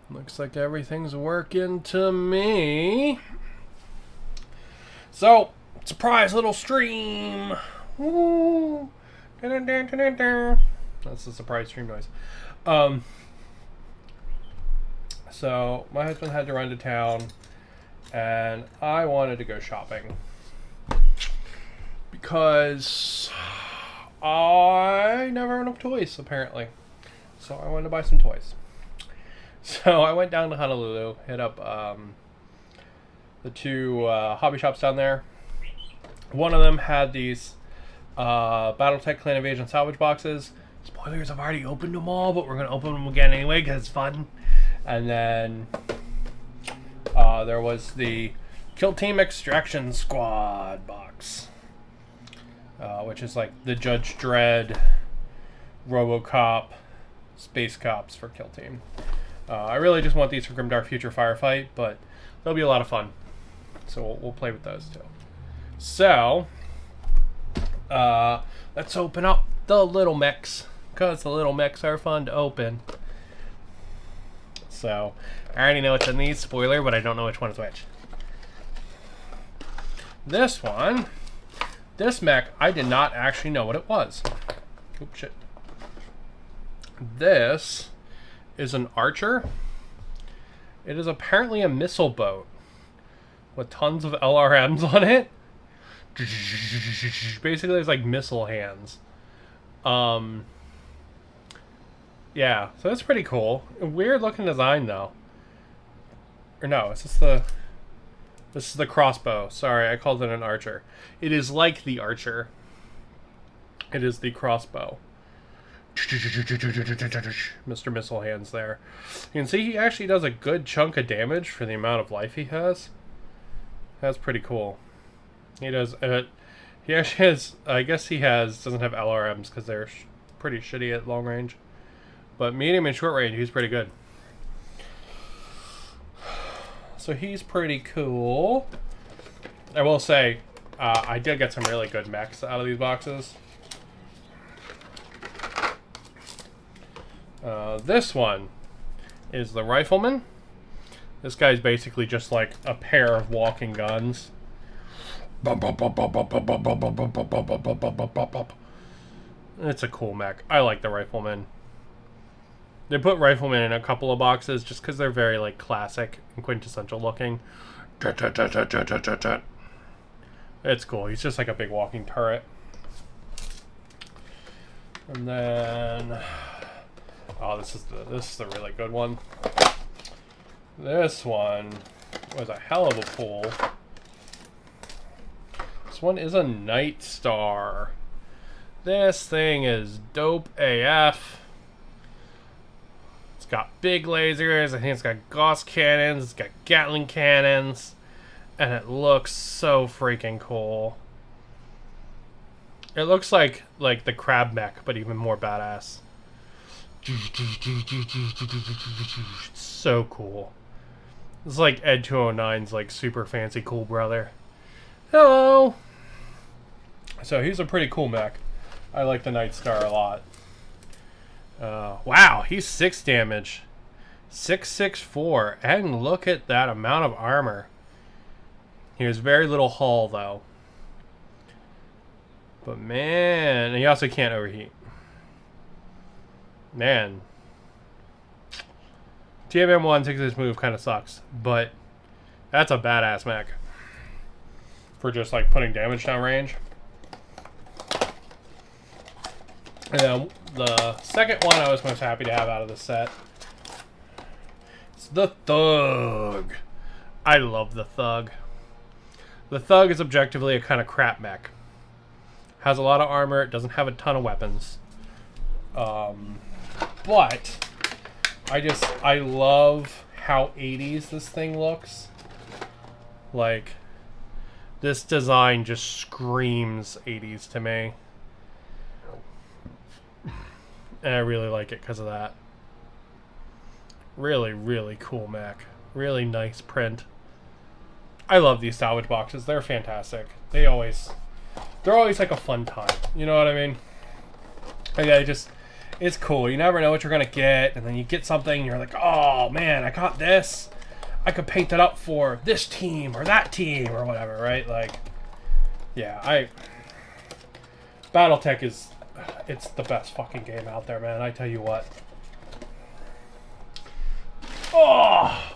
Looks like everything's working to me. So, surprise little stream. Woo. That's the surprise stream noise. So, my husband had to run to town, and I wanted to go shopping. Because I never have enough toys, apparently. So, I wanted to buy some toys. So I went down to Honolulu, hit up the two hobby shops down there. One of them had these Battletech Clan Invasion salvage boxes. Spoilers, I've already opened them all, but we're going to open them again anyway because it's fun. And then there was the Kill Team Extraction Squad box, which is like the Judge Dredd, RoboCop, Space Cops for Kill Team. I really just want these for Grimdark Future Firefight, but they'll be a lot of fun. So we'll play with those too. So, let's open up the little mechs, because the little mechs are fun to open. So, I already know what's in these, spoiler, but I don't know which one is which. This one, this mech, I did not actually know what it was. Oops, shit. This is an archer. It is apparently a missile boat with tons of LRMs on it. Basically, it's like missile hands. Yeah, so that's pretty cool. Weird looking design though. Or no, this is the crossbow. Sorry, I called it an archer. It is like the archer. It is the crossbow. Mr. Missile Hands there. You can see he actually does a good chunk of damage for the amount of life he has. That's pretty cool. He does. He actually has. I guess he doesn't have LRMs because they're pretty shitty at long range. But medium and short range, he's pretty good. So he's pretty cool. I will say, I did get some really good mechs out of these boxes. This one is the Rifleman. This guy's basically just like a pair of walking guns. It's a cool mech. I like the Rifleman. They put Rifleman in a couple of boxes just because they're very like classic and quintessential looking. It's cool. He's just like a big walking turret. And then, oh, this is the really good one. This one was a hell of a pull. This one is a Night Star. This thing is dope AF. It's got big lasers. I think it's got Gauss cannons. It's got Gatling cannons. And it looks so freaking cool. It looks like the crab mech, but even more badass. It's so cool. It's like Ed 209's like super fancy cool brother. Hello! So he's a pretty cool mech. I like the Night Star a lot. Wow, he's 6 damage. 664. And look at that amount of armor. He has very little hull though. But man, and he also can't overheat. Man. TMM1 takes this move kind of sucks, but that's a badass mech. For just like putting damage down range. And then the second one I was most happy to have out of the set is the Thug. I love the Thug. The Thug is objectively a kind of crap mech. Has a lot of armor, it doesn't have a ton of weapons. But I love how 80s this thing looks. Like, this design just screams 80s to me. And I really like it because of that. Really, really cool mech. Really nice print. I love these salvage boxes. They're fantastic. They're always like a fun time. You know what I mean? Yeah, It's cool. You never know what you're gonna get, and then you get something, and you're like, oh man, I got this. I could paint it up for this team or that team or whatever, right? Like, yeah, Battletech is, it's the best fucking game out there, man. I tell you what. Oh!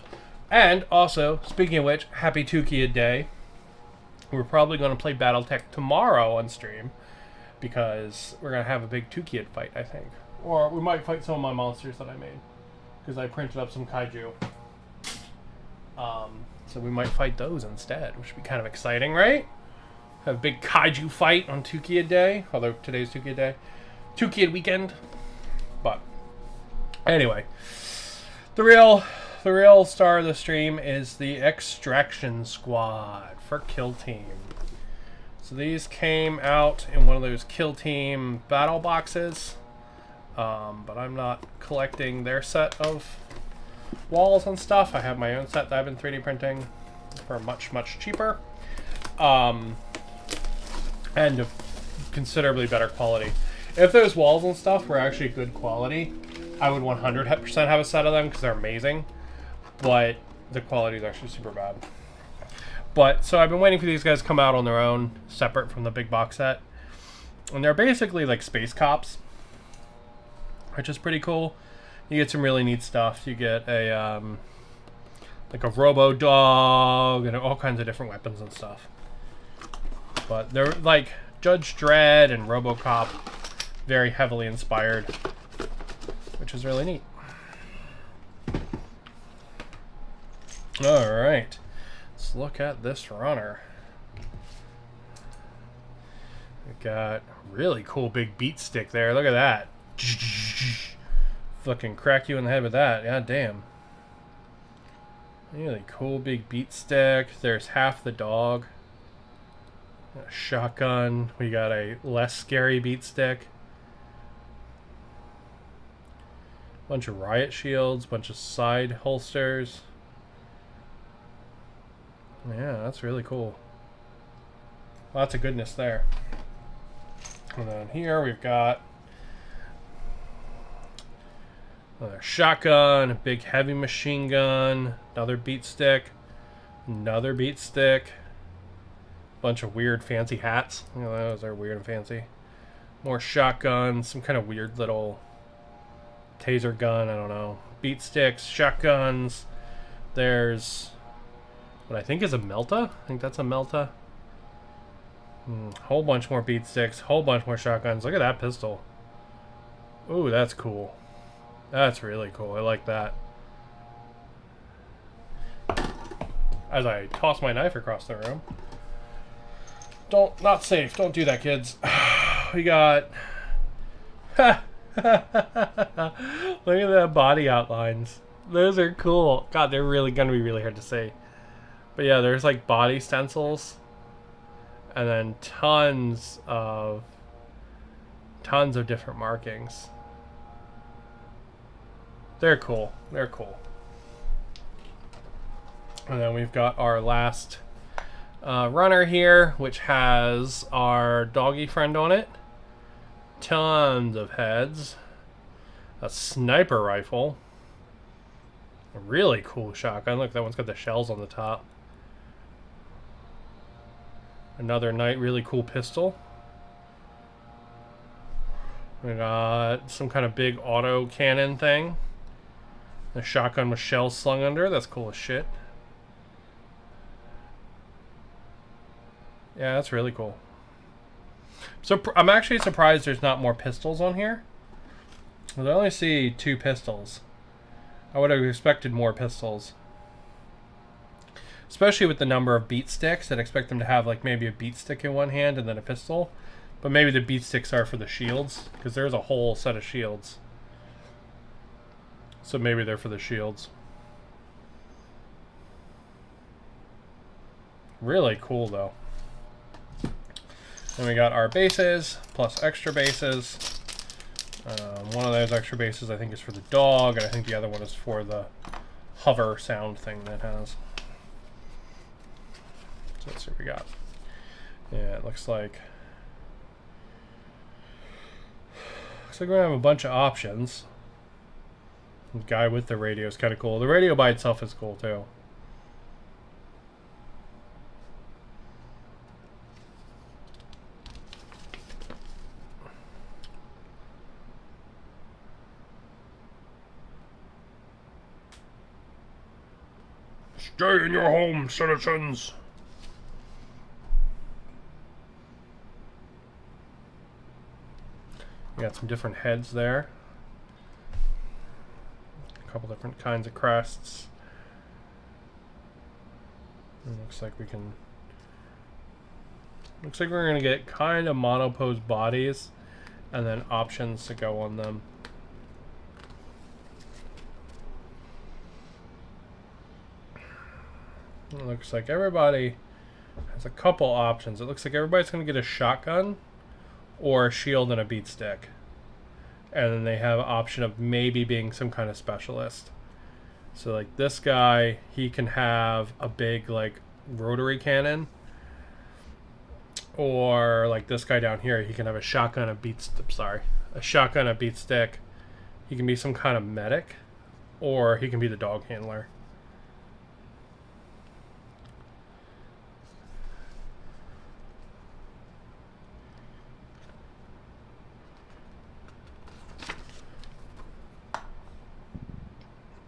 And also, speaking of which, happy Two-Kid Day. We're probably going to play Battletech tomorrow on stream because we're going to have a big Two-Kid fight, I think. Or we might fight some of my monsters that I made because I printed up some kaiju. So we might fight those instead, which would be kind of exciting, right? Have a big kaiju fight on Two-Kid Day, although today's Two-Kid Day. Two-Kid weekend. But anyway, the real star of the stream is the Extraction Squad for Kill Team. So these came out in one of those Kill Team battle boxes, but I'm not collecting their set of walls and stuff. I have my own set that I've been 3D printing for much, much cheaper, and of considerably better quality. If those walls and stuff were actually good quality, I would 100% have a set of them because they're amazing. But the quality is actually super bad. But so I've been waiting for these guys to come out on their own, separate from the big box set. And they're basically like space cops, which is pretty cool. You get some really neat stuff. You get a like a robo dog and all kinds of different weapons and stuff. But they're like Judge Dredd and RoboCop, very heavily inspired, which is really neat. All right, let's look at this runner. We've got really cool big beat stick there. Look at that. Fucking crack you in the head with that. God damn. Really cool big beat stick. There's half the dog. A shotgun. We got a less scary beat stick. Bunch of riot shields. Bunch of side holsters. Yeah, that's really cool. Lots of goodness there. And then here we've got another shotgun, a big heavy machine gun, another beat stick, another beat stick, bunch of weird fancy hats. You know, those are weird and fancy. More shotguns, some kind of weird little taser gun, I don't know. Beat sticks, shotguns. There's what I think is a Melta. I think that's a Melta. Whole bunch more beat sticks, whole bunch more shotguns. Look at that pistol. Ooh, that's cool. That's really cool. I like that. As I toss my knife across the room. Not safe. Don't do that, kids. We got... Look at the body outlines. Those are cool. God, they're really going to be really hard to see. But yeah, there's like body stencils. And then tons of different markings. They're cool. They're cool. And then we've got our last runner here, which has our doggy friend on it. Tons of heads. A sniper rifle. A really cool shotgun. Look, that one's got the shells on the top. Another really cool pistol. We got some kind of big auto cannon thing. A shotgun with shells slung under. That's cool as shit. Yeah, that's really cool. So I'm actually surprised there's not more pistols on here. I only see 2 pistols. I would have expected more pistols. Especially with the number of beat sticks. I'd expect them to have like maybe a beat stick in one hand and then a pistol. But maybe the beat sticks are for the shields. Because there's a whole set of shields. So maybe they're for the shields. Really cool though. Then we got our bases, plus extra bases. One of those extra bases I think is for the dog, and I think the other one is for the hover sound thing that has. So let's see what we got. Yeah, it looks like looks like we're gonna have a bunch of options. The guy with the radio is kind of cool. The radio by itself is cool too. Stay in your home, citizens. We got some different heads there. A couple different kinds of crests. It looks like we can. Looks like we're gonna get kind of monopose bodies, and then options to go on them. It looks like everybody has a couple options. It looks like everybody's going to get a shotgun or a shield and a beat stick. And then they have an option of maybe being some kind of specialist. So like this guy, he can have a big like rotary cannon. Or like this guy down here, he can have a shotgun, a shotgun, a beat stick. He can be some kind of medic, or he can be the dog handler.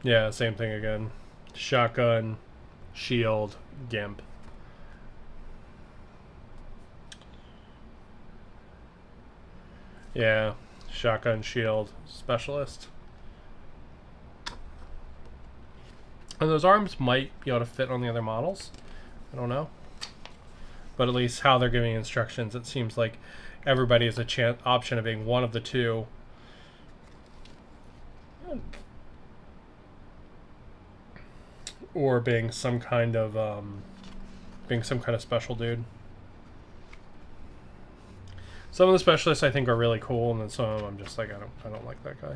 Yeah, same thing again. Shotgun, shield, gimp. Yeah, shotgun, shield, specialist. And those arms might be able to fit on the other models. I don't know. But at least how they're giving instructions, it seems like everybody has a option of being one of the two. Or being some kind of special dude. Some of the specialists I think are really cool, and then some of them I'm just like I don't like that guy.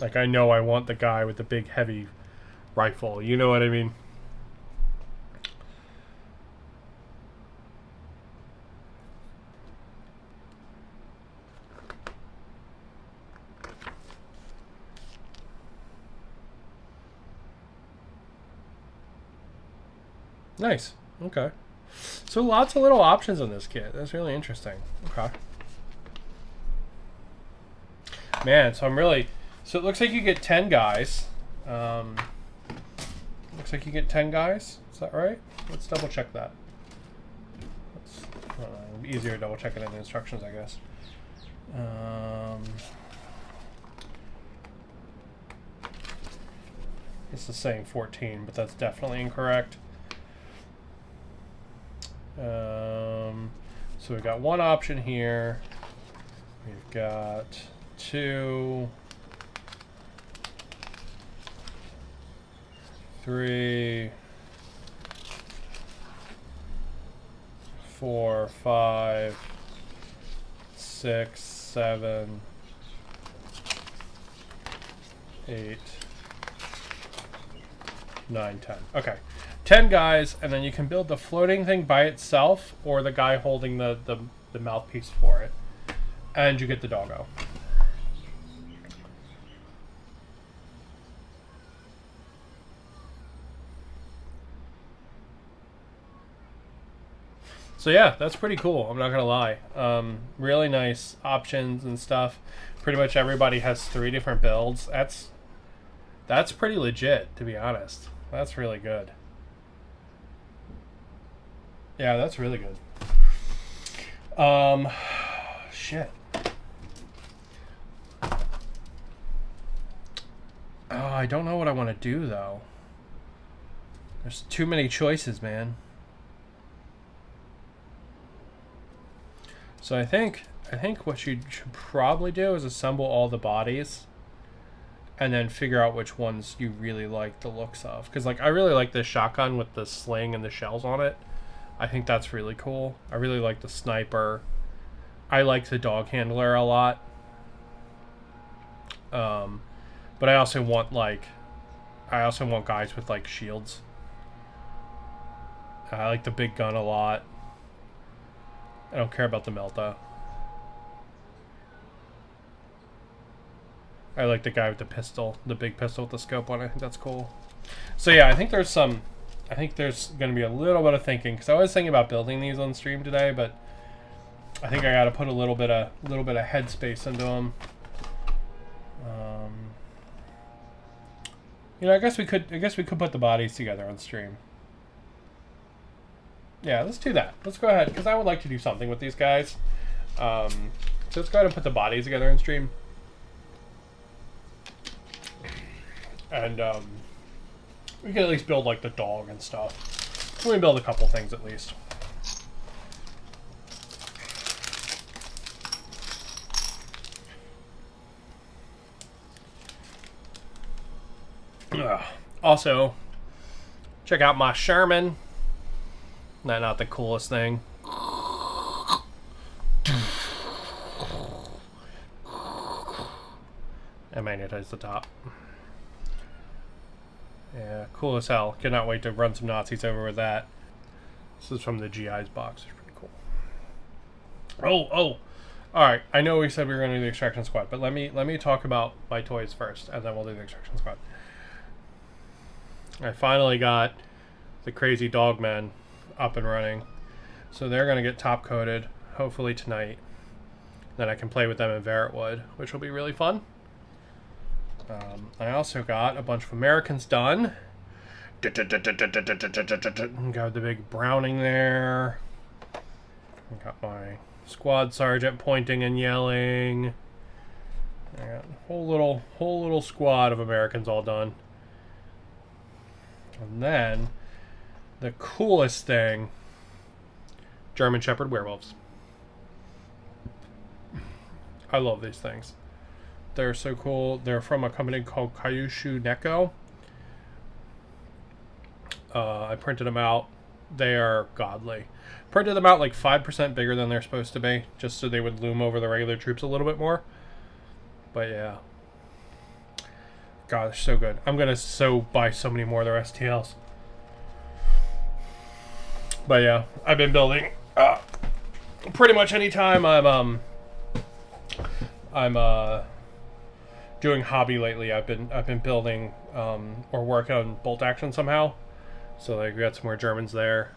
Like I know I want the guy with the big heavy rifle. You know what I mean? Nice. Okay. So lots of little options in this kit. That's really interesting. Okay. Man, so I'm really... So it looks like you get 10 guys. Looks like you get 10 guys. Is that right? Let's double check that. It'll be easier to double check it in the instructions, I guess. This is saying 14, but that's definitely incorrect. So we've got one option here. We've got 2, 3, 4, 5, 6, 7, 8, 9, 10. Okay. 10 guys, and then you can build the floating thing by itself, or the guy holding the mouthpiece for it. And you get the doggo. So yeah, that's pretty cool, I'm not gonna lie. Really nice options and stuff. Pretty much everybody has 3 different builds. That's pretty legit, to be honest. That's really good. Yeah, that's really good. Shit. Oh, I don't know what I want to do, though. There's too many choices, man. So I think what you should probably do is assemble all the bodies and then figure out which ones you really like the looks of. Because, like, I really like this shotgun with the sling and the shells on it. I think that's really cool. I really like the sniper. I like the dog handler a lot. But I also want guys with like shields. I like the big gun a lot. I don't care about the melt though. I like the guy with the pistol, the big pistol with the scope on it. I think that's cool. So yeah, I think there's going to be a little bit of thinking, because I was thinking about building these on stream today, but I think I got to put a little bit of headspace into them. You know, I guess we could put the bodies together on stream. Yeah, let's do that. Let's go ahead, because I would like to do something with these guys. So let's go ahead and put the bodies together on stream. And we can at least build like the dog and stuff. We can build a couple things at least. Also, check out my Sherman. Not the coolest thing. I magnetize the top. Yeah, cool as hell. Cannot wait to run some Nazis over with that. This is from the GI's box. It's pretty cool. Oh. Alright, I know we said we were going to do the Extraction Squad, but let me talk about my toys first, and then we'll do the Extraction Squad. I finally got the Crazy Dogmen up and running. So they're going to get top coated, hopefully tonight. Then I can play with them in Verret Wood, which will be really fun. I also got a bunch of Americans done. Got the big Browning there. Got my squad sergeant pointing and yelling. I got a whole little squad of Americans all done. And then the coolest thing, German Shepherd werewolves. I love these things. They're so cool. They're from a company called Kyushu Neko. I printed them out. They are godly. Printed them out like 5% bigger than they're supposed to be, just so they would loom over the regular troops a little bit more. But yeah. God, they're so good. I'm going to buy so many more of their STLs. But yeah, I've been building pretty much any time I'm doing hobby lately. I've been building or working on bolt action somehow. So like we got some more Germans there.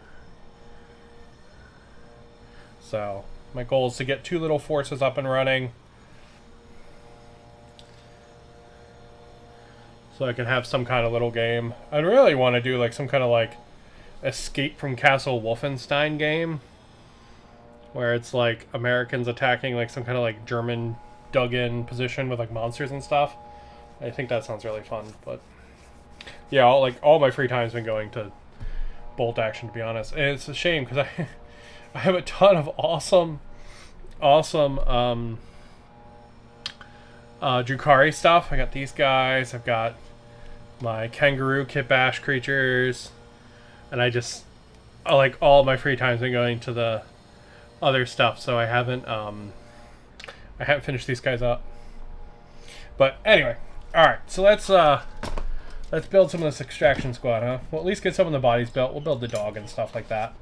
So my goal is to get 2 little forces up and running, so I can have some kind of little game. I'd really want to do like some kind of like Escape from Castle Wolfenstein game, where it's like Americans attacking like some kind of like German dug-in position with like monsters and stuff. I think that sounds really fun. But yeah, all my free time's been going to bolt action, to be honest. And it's a shame because I have a ton of awesome Drukhari stuff. I got these guys. I've got my kangaroo kit bash creatures, and I like all my free time's been going to the other stuff. So I haven't finished these guys up. But anyway, all right. So let's build some of this Extraction Squad, huh? We'll at least get some of the bodies built. We'll build the dog and stuff like that.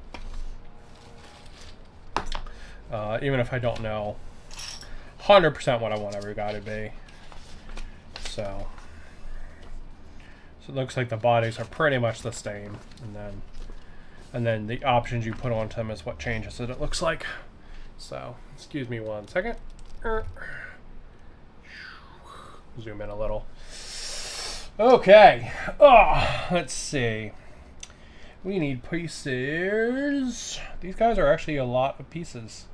Even if I don't know 100% what I want every guy to be. So it looks like the bodies are pretty much the same, and then the options you put onto them is what changes it looks like. So excuse me 1 second. Zoom in a little. Okay. Let's see. We need pieces. These guys are actually a lot of pieces.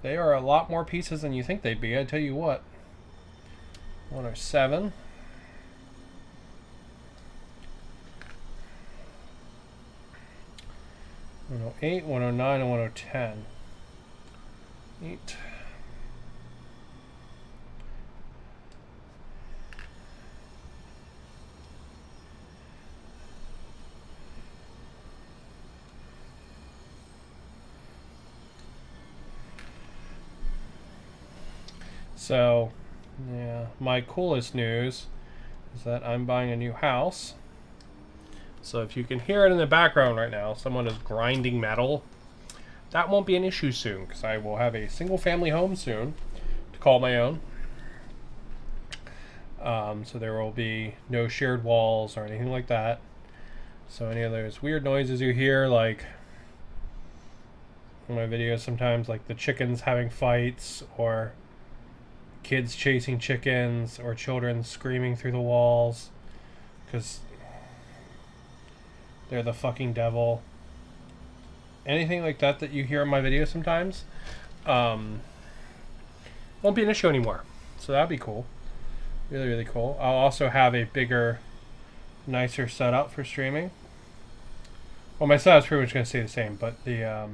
They are a lot more pieces than you think they'd be, I tell you what. 107. 108, 109, and 110. 8. So, yeah, my coolest news is that I'm buying a new house. So if you can hear it in the background right now, someone is grinding metal. That won't be an issue soon, because I will have a single family home soon to call my own. So there will be no shared walls or anything like that. So any of those weird noises you hear, like in my videos sometimes, like the chickens having fights, or kids chasing chickens, or children screaming through the walls because they're the fucking devil. Anything like that that you hear in my videos sometimes won't be an issue anymore. So that'd be cool. Really, really cool. I'll also have a bigger, nicer setup for streaming. Well, my setup's pretty much going to stay the same, but the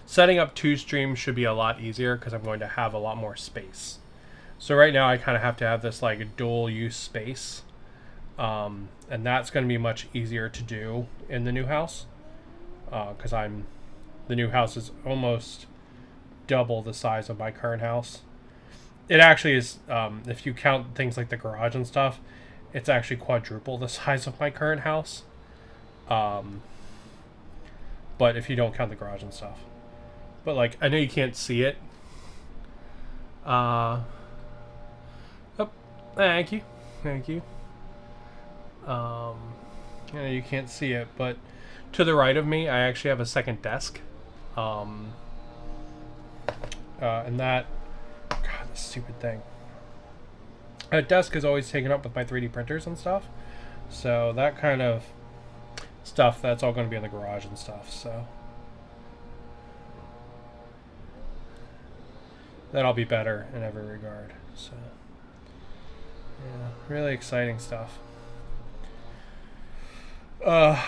setting up 2 streams should be a lot easier because I'm going to have a lot more space. So right now I kind of have to have this like dual use space, and that's going to be much easier to do in the new house because the new house is almost double the size of my current house. It actually is, if you count things like the garage and stuff, it's actually quadruple the size of my current house. But if you don't count the garage and stuff. But like, I know you can't see it. Oh, thank you. Thank you. I know you can't see it, but to the right of me, I actually have a second desk. And that, God, this stupid thing. That desk is always taken up with my 3D printers and stuff. So that kind of stuff, that's all going to be in the garage and stuff. So that'll be better in every regard. So yeah, really exciting stuff. But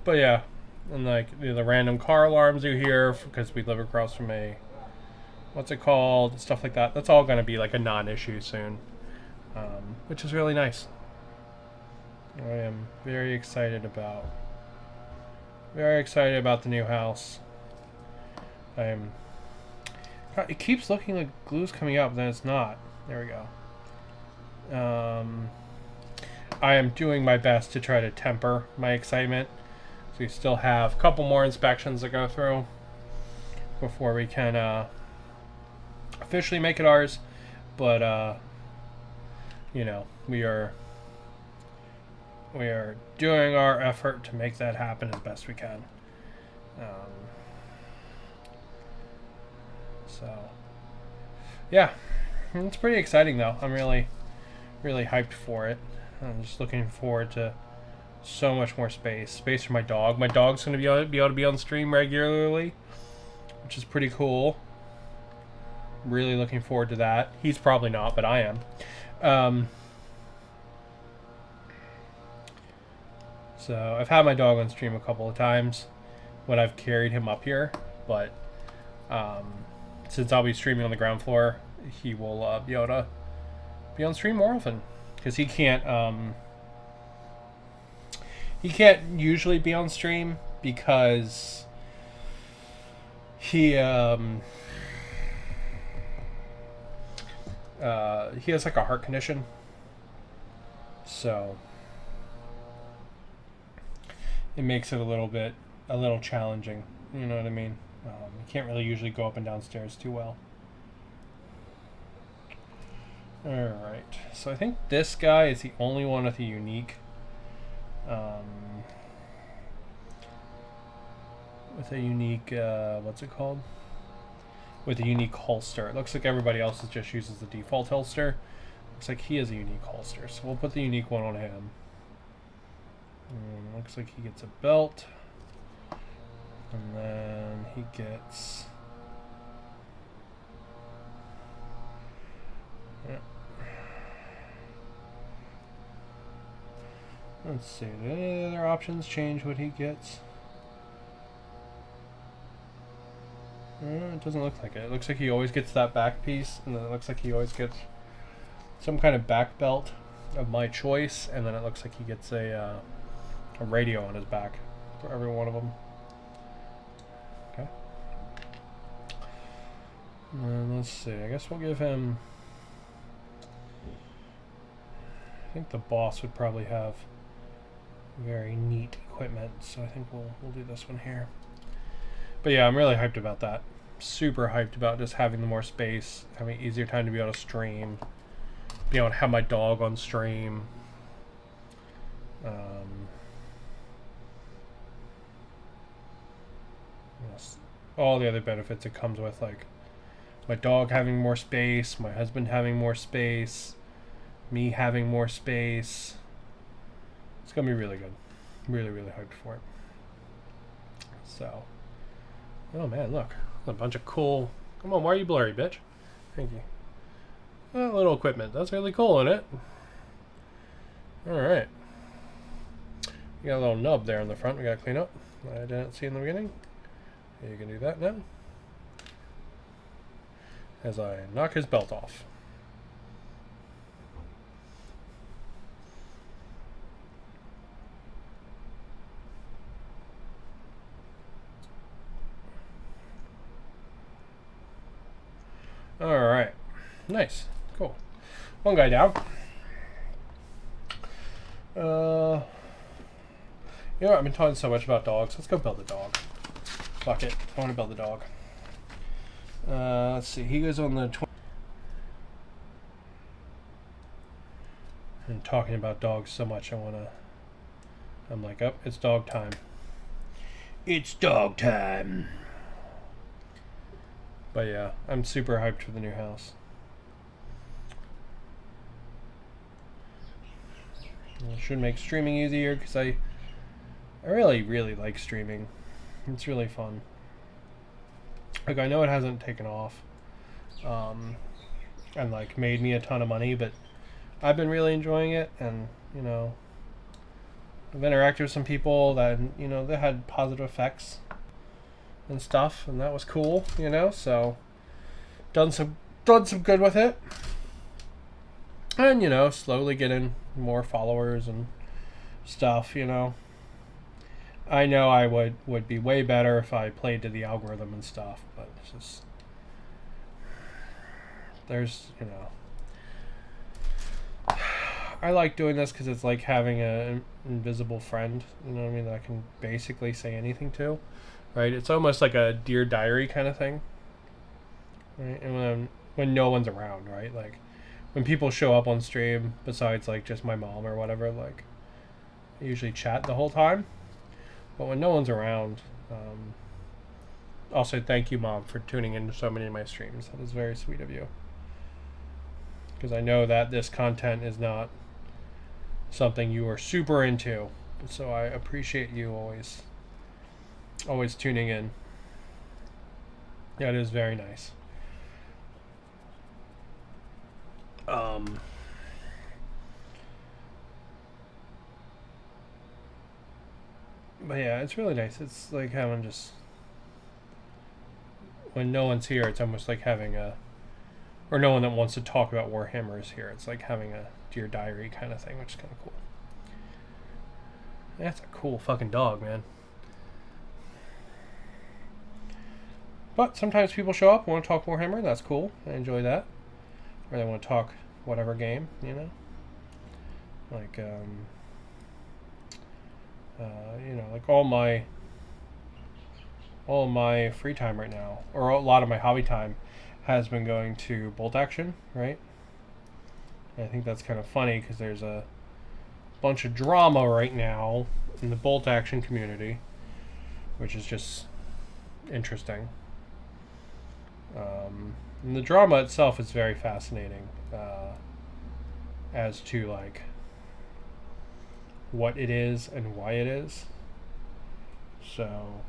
yeah, and like the random car alarms you hear because we live across from a, what's it called, stuff like that. That's all going to be like a non-issue soon, which is really nice. I am very excited about the new house. It keeps looking like glue's coming up, but then it's not. There we go. I am doing my best to try to temper my excitement. So we still have a couple more inspections to go through before we can officially make it ours. But you know, we are doing our effort to make that happen as best we can. So yeah, it's pretty exciting though. I'm really hyped for it. I'm just looking forward to so much more space for my dog. My dog's going to be able to be on stream regularly, which is pretty cool. Really looking forward to that. He's probably not, but I am. So I've had my dog on stream a couple of times when I've carried him up here, but since I'll be streaming on the ground floor, he will be able to be on stream more often because he can't usually be on stream because he has like a heart condition, so it makes it a little challenging. You know what I mean? You can't really usually go up and down stairs too well. Alright, so I think this guy is the only one with a unique what's it called? With a unique holster. It looks like everybody else just uses the default holster. Looks like he has a unique holster, so we'll put the unique one on him. Looks like he gets a belt. And then he gets... Yeah. Let's see, do any other options change what he gets? It doesn't look like it. It looks like he always gets that back piece, and then it looks like he always gets some kind of back belt of my choice, and then it looks like he gets a radio on his back for every one of them. Okay. And let's see, I guess we'll give him think the boss would probably have very neat equipment, so I think we'll do this one here. But yeah, I'm really hyped about that. Super hyped about just having the more space, having an easier time to be able to stream, be able to have my dog on stream. Yes, all the other benefits it comes with, like my dog having more space, my husband having more space, me having more space. It's gonna be really good. Really, really hyped for it. So, oh man, look, a bunch of cool. Come on, why are you blurry, bitch? Thank you. That little equipment. That's really cool, isn't it? All right. You got a little nub there in the front. We gotta clean up. I didn't see in the beginning. You can do that now. As I knock his belt off. Alright. Nice. Cool. One guy down. You know what? I've been talking so much about dogs. Let's go build a dog. Fuck it. I want to build a dog. Let's see. He goes on the 20. And talking about dogs so much, I'm like, oh, it's dog time. It's dog time. But yeah, I'm super hyped for the new house. It should make streaming easier because I really, really like streaming. It's really fun. Like, I know it hasn't taken off and like made me a ton of money, but I've been really enjoying it, and you know, I've interacted with some people that, you know, they had positive effects and stuff, and that was cool, you know. So done some good with it, and you know, slowly getting more followers and stuff, you know. I know I would be way better if I played to the algorithm and stuff, but it's just, there's, you know, I like doing this because it's like having an invisible friend, you know what I mean, that I can basically say anything to, right? It's almost like a Dear Diary kind of thing, right? And when no one's around, right? Like when people show up on stream, besides like just my mom or whatever, like I usually chat the whole time. But when no one's around, I'll say thank you, Mom, for tuning in to so many of my streams. That is very sweet of you. Because I know that this content is not something you are super into. So I appreciate you always tuning in. That is very nice. But yeah, it's really nice. It's like having just, when no one's here, it's almost like having or no one that wants to talk about Warhammer is here. It's like having a Dear Diary kind of thing, which is kind of cool. That's a cool fucking dog, man. But sometimes people show up and want to talk Warhammer. That's cool. I enjoy that. Or they want to talk whatever game, you know? Like, you know, like all my free time right now, or a lot of my hobby time, has been going to bolt action, right? And I think that's kind of funny because there's a bunch of drama right now in the bolt action community, which is just interesting. And the drama itself is very fascinating as to like what it is and why it is. So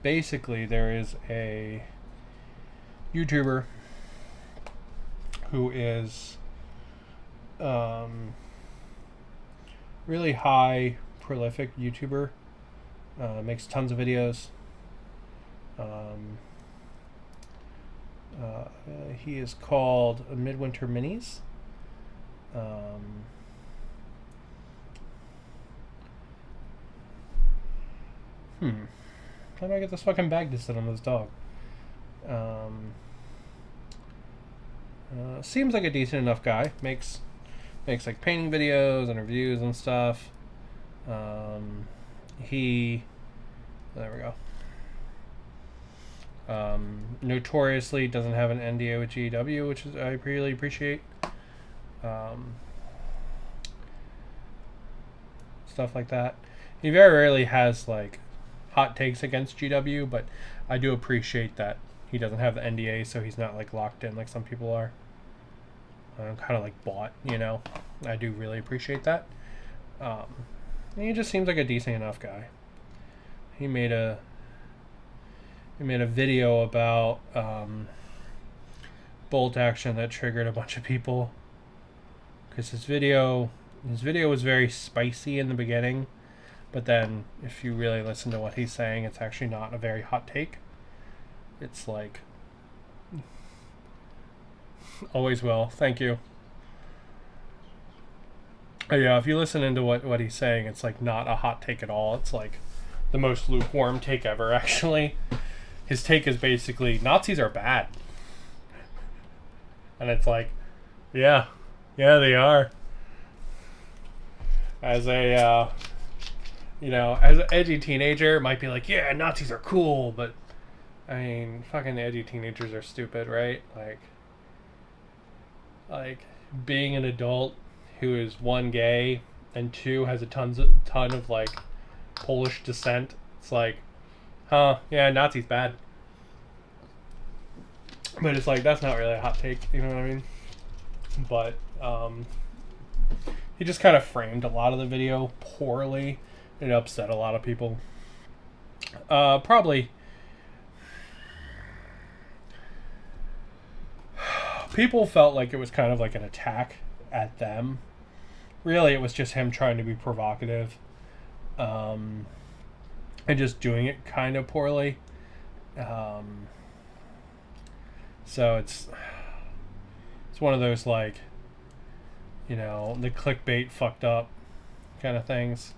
basically there is a YouTuber who is really high prolific YouTuber, makes tons of videos. He is called Midwinter Minis. How do I get this fucking bag to sit on this dog? Seems like a decent enough guy. Makes like painting videos and reviews and stuff. There we go. Notoriously doesn't have an NDA with GW, which is I really appreciate. Stuff like that. He very rarely has like hot takes against GW, but I do appreciate that he doesn't have the NDA, so he's not like locked in like some people are. I'm kind of like bought, you know. I do really appreciate that. He just seems like a decent enough guy. He made a video about bolt action that triggered a bunch of people because his video was very spicy in the beginning, but then if you really listen to what he's saying, it's actually not a very hot take. It's like always will. Thank you. Yeah, if you listen into what he's saying, it's like not a hot take at all. It's like the most lukewarm take ever, actually. His take is basically Nazis are bad. And it's like, yeah, they are. As a, as an edgy teenager, it might be like, yeah, Nazis are cool, but I mean, fucking edgy teenagers are stupid, right? Like being an adult who is one, gay, and two, has a ton of like Polish descent. It's like, yeah, Nazis bad. But it's like, that's not really a hot take, you know what I mean? But he just kind of framed a lot of the video poorly. It upset a lot of people. Probably people felt like it was kind of like an attack at them. Really, it was just him trying to be provocative, and just doing it kind of poorly. So it's one of those like, the clickbait fucked up kind of things.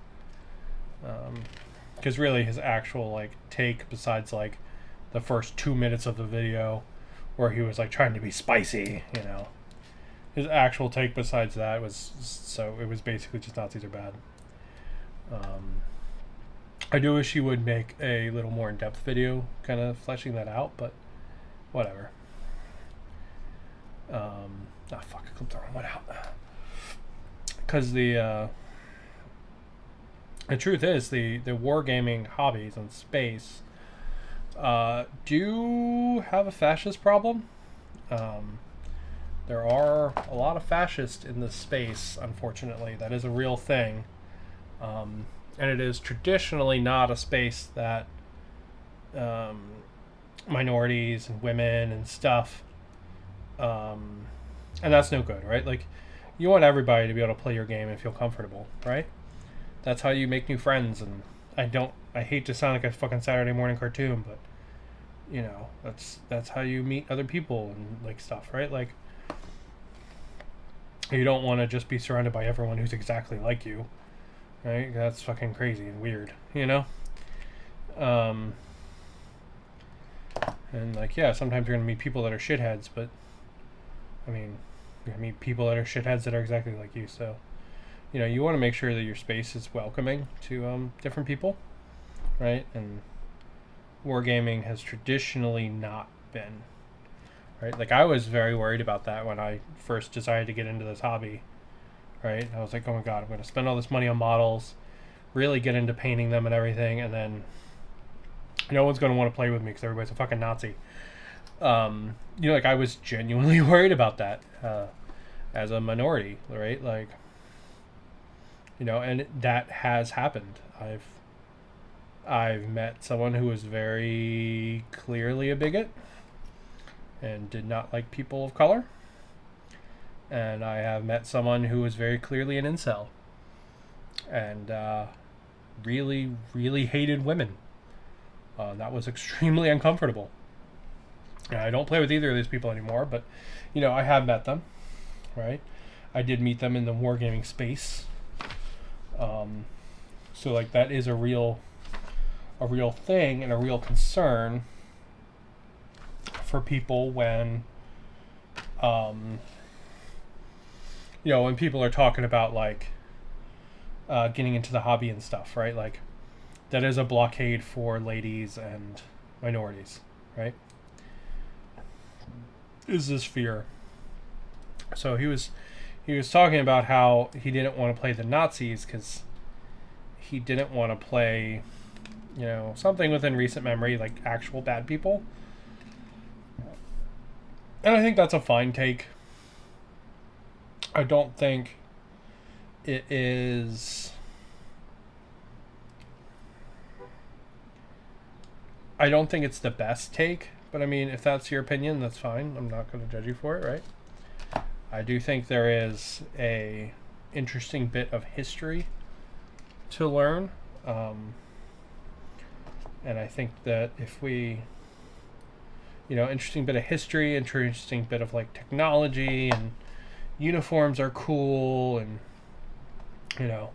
Because really his actual like take, besides like the first 2 minutes of the video where he was like trying to be spicy, his actual take besides that it was basically just Nazis are bad. I do wish he would make a little more in-depth video kind of fleshing that out, but whatever. Fuck, I clipped the wrong one out. Because the truth is, the wargaming hobbies in space do have a fascist problem. There are a lot of fascists in this space, unfortunately. That is a real thing. And it is traditionally not a space that minorities and women and stuff, and that's no good, right? Like, you want everybody to be able to play your game and feel comfortable, right? That's how you make new friends. And I hate to sound like a fucking Saturday morning cartoon, but that's how you meet other people and like stuff, right? Like, you don't want to just be surrounded by everyone who's exactly like you, right? That's fucking crazy and weird, and like, yeah, sometimes you're gonna meet people that are shitheads, but I mean, you're gonna meet people that are shitheads that are exactly like you. So you want to make sure that your space is welcoming to different people, right? And wargaming has traditionally not been, right? Like, I was very worried about that when I first decided to get into this hobby, right? I was like, oh my god, I'm going to spend all this money on models, really get into painting them and everything, and then no one's going to want to play with me because everybody's a fucking Nazi. Like, I was genuinely worried about that as a minority, right? Like, and that has happened. I've met someone who was very clearly a bigot and did not like people of color. And I have met someone who was very clearly an incel and really, really hated women. That was extremely uncomfortable. I don't play with either of these people anymore, but, I have met them, right? I did meet them in the wargaming space. So, like, that is a real thing and a real concern for people when You know, when people are talking about like getting into the hobby and stuff, right? Like that is a blockade for ladies and minorities, right? Is this fear? So he was talking about how he didn't want to play the Nazis because he didn't want to play, you know, something within recent memory, like actual bad people. And I think that's a fine take. I don't think it is... I don't think it's the best take, but I mean, if that's your opinion, that's fine. I'm not going to judge you for it, right? I do think there is a interesting bit of history to learn. And I think that if we, you know, interesting bit of history, interesting bit of like technology, and uniforms are cool, and, you know,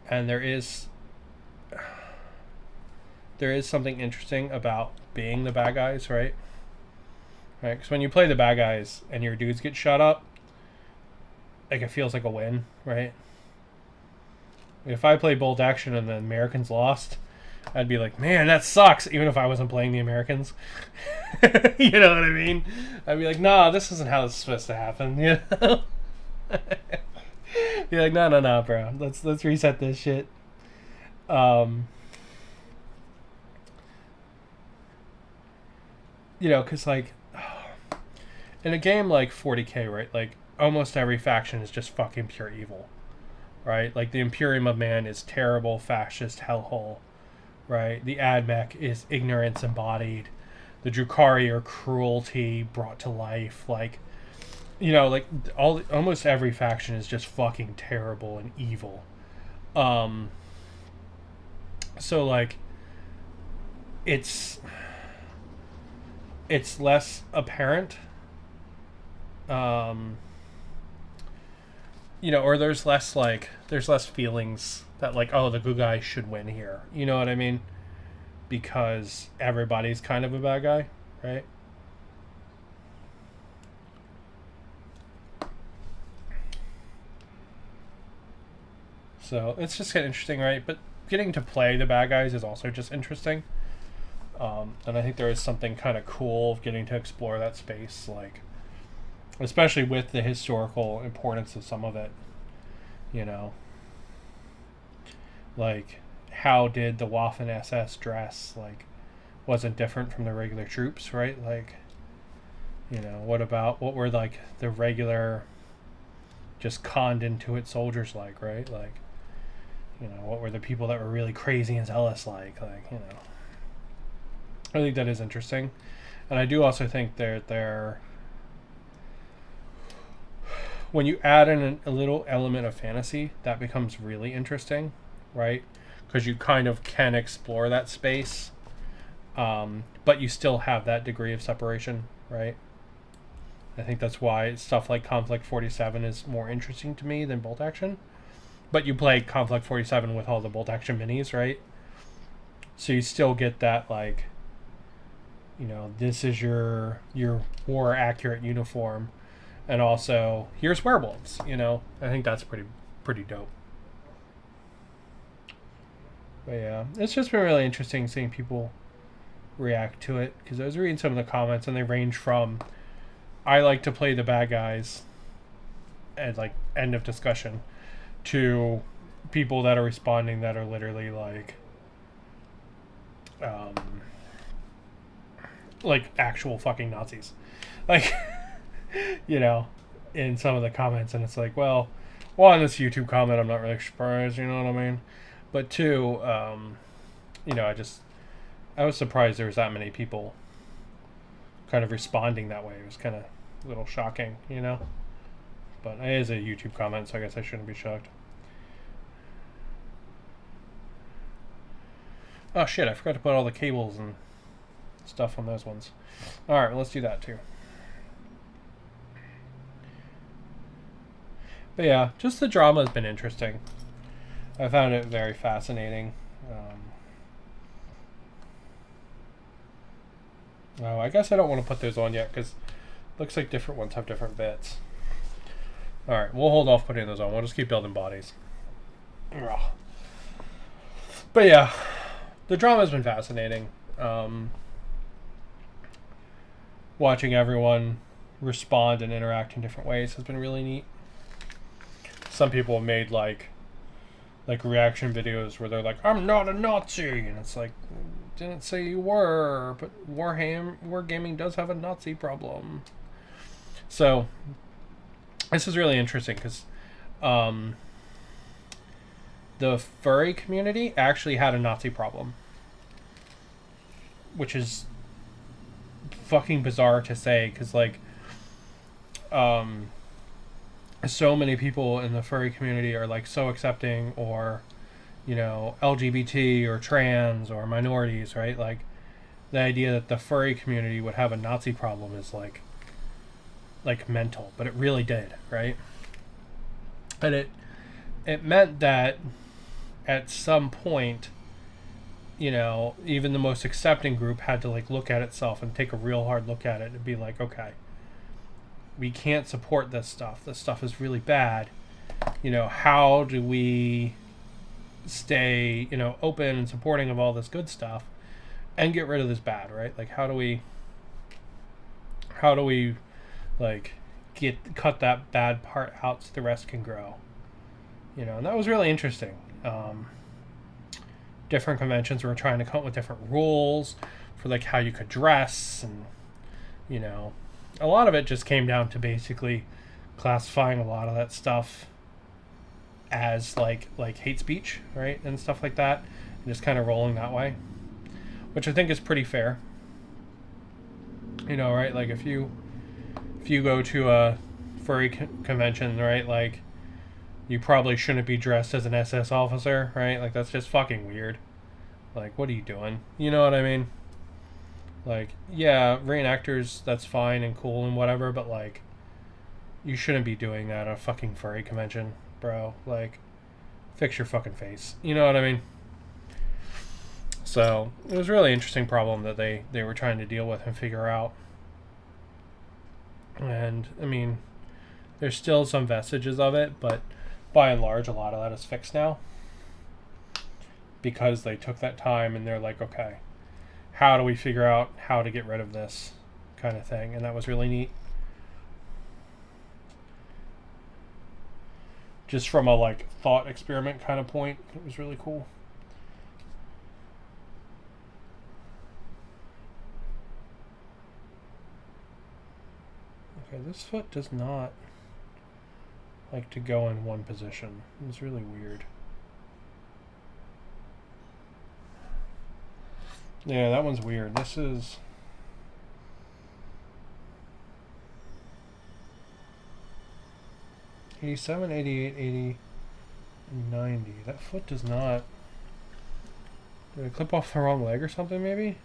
and there is something interesting about being the bad guys, right? Right? Because when you play the bad guys and your dudes get shot up, like it feels like a win, right? If I play bolt action and the Americans lost, I'd be like, man, that sucks, even if I wasn't playing the Americans. You know what I mean? I'd be like, nah, this isn't how it's supposed to happen, you know? Be like, no, bro. Let's reset this shit. You know, because, like, in a game like 40K, right, like, almost every faction is just fucking pure evil, right? Like, the Imperium of Man is terrible, fascist hellhole, right? The Admech is ignorance embodied. The Drukhari are cruelty brought to life. Like, you know, like, almost every faction is just fucking terrible and evil. So, like, it's less apparent, you know, or there's less feelings that like, oh, the good guy should win here, you know what I mean? Because everybody's kind of a bad guy, right? So it's just kind of interesting, right? But getting to play the bad guys is also just interesting. And I think there is something kind of cool of getting to explore that space, like, especially with the historical importance of some of it, you know. Like, how did the Waffen SS dress? Like, wasn't different from the regular troops, right? Like, you know, what were, like, the regular, just conned into it soldiers like, right? Like, you know, what were the people that were really crazy and zealous like, you know. I think that is interesting. And I do also think they're when you add in a little element of fantasy, that becomes really interesting, right? Because you kind of can explore that space, but you still have that degree of separation, right? I think that's why stuff like Conflict 47 is more interesting to me than Bolt Action. But you play Conflict 47 with all the Bolt Action minis, right? So you still get that, like, you know, this is your war accurate uniform, and also here's werewolves, you know. I think that's pretty dope. But yeah, it's just been really interesting seeing people react to it, because I was reading some of the comments and they range from I like to play the bad guys and like end of discussion, to people that are responding that are literally like actual fucking Nazis, like, you know, in some of the comments. And it's like, well, one, this YouTube comment, I'm not really surprised, you know what I mean? But two, you know, I was surprised there was that many people kind of responding that way. It was kind of a little shocking, you know? But it is a YouTube comment, so I guess I shouldn't be shocked. Oh shit, I forgot to put all the cables and stuff on those ones. Alright, well, let's do that too. But yeah, just the drama has been interesting. I found it very fascinating. Oh, I guess I don't want to put those on yet, because Looks like different ones have different bits. Alright, we'll hold off putting those on. We'll just keep building bodies. Ugh. But yeah, the drama's been fascinating. Watching everyone respond and interact in different ways has been really neat. Some people have made like reaction videos where they're like, "I'm not a Nazi," and it's like, didn't say you were, but Wargaming does have a Nazi problem. So this is really interesting because the furry community actually had a Nazi problem, which is fucking bizarre to say because like so many people in the furry community are like so accepting, or you know, LGBT or trans or minorities, right? Like the idea that the furry community would have a Nazi problem is like mental, but it really did, right? And it meant that at some point, you know, even the most accepting group had to like look at itself and take a real hard look at it and be like, okay, we can't support this stuff. This stuff is really bad. You know, how do we stay, you know, open and supporting of all this good stuff and get rid of this bad, right? Like how do we like cut that bad part out so the rest can grow? You know, and that was really interesting. Different conventions were trying to come up with different rules for like how you could dress, and you know, a lot of it just came down to basically classifying a lot of that stuff as like hate speech, right, and stuff like that, and just kind of rolling that way, which I think is pretty fair. You know, right? Like if you go to a furry convention, right, like you probably shouldn't be dressed as an SS officer, right? Like that's just fucking weird. Like what are you doing? You know what I mean? Like, yeah, reenactors, that's fine and cool and whatever, but like you shouldn't be doing that at a fucking furry convention, bro. Like fix your fucking face. You know what I mean? So it was a really interesting problem that they were trying to deal with and figure out. And I mean, there's still some vestiges of it, but by and large, a lot of that is fixed now because they took that time and they're like, okay, how do we figure out how to get rid of this kind of thing? And that was really neat. Just from a like thought experiment kind of point, it was really cool. Okay, this foot does not like to go in one position. It's really weird. Yeah, that one's weird. This is 87, 88, 80, 90. That foot does not... Did I clip off the wrong leg or something, maybe?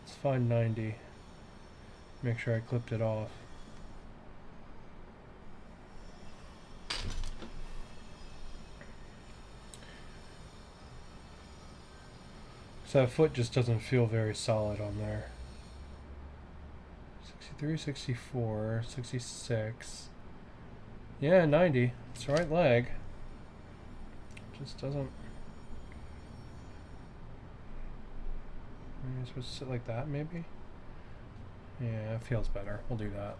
Let's find 90. Make sure I clipped it off. So that foot just doesn't feel very solid on there. 63, 64, 66. Yeah, 90. It's the right leg. Just doesn't... Am I supposed to sit like that, maybe? Yeah, it feels better. We'll do that.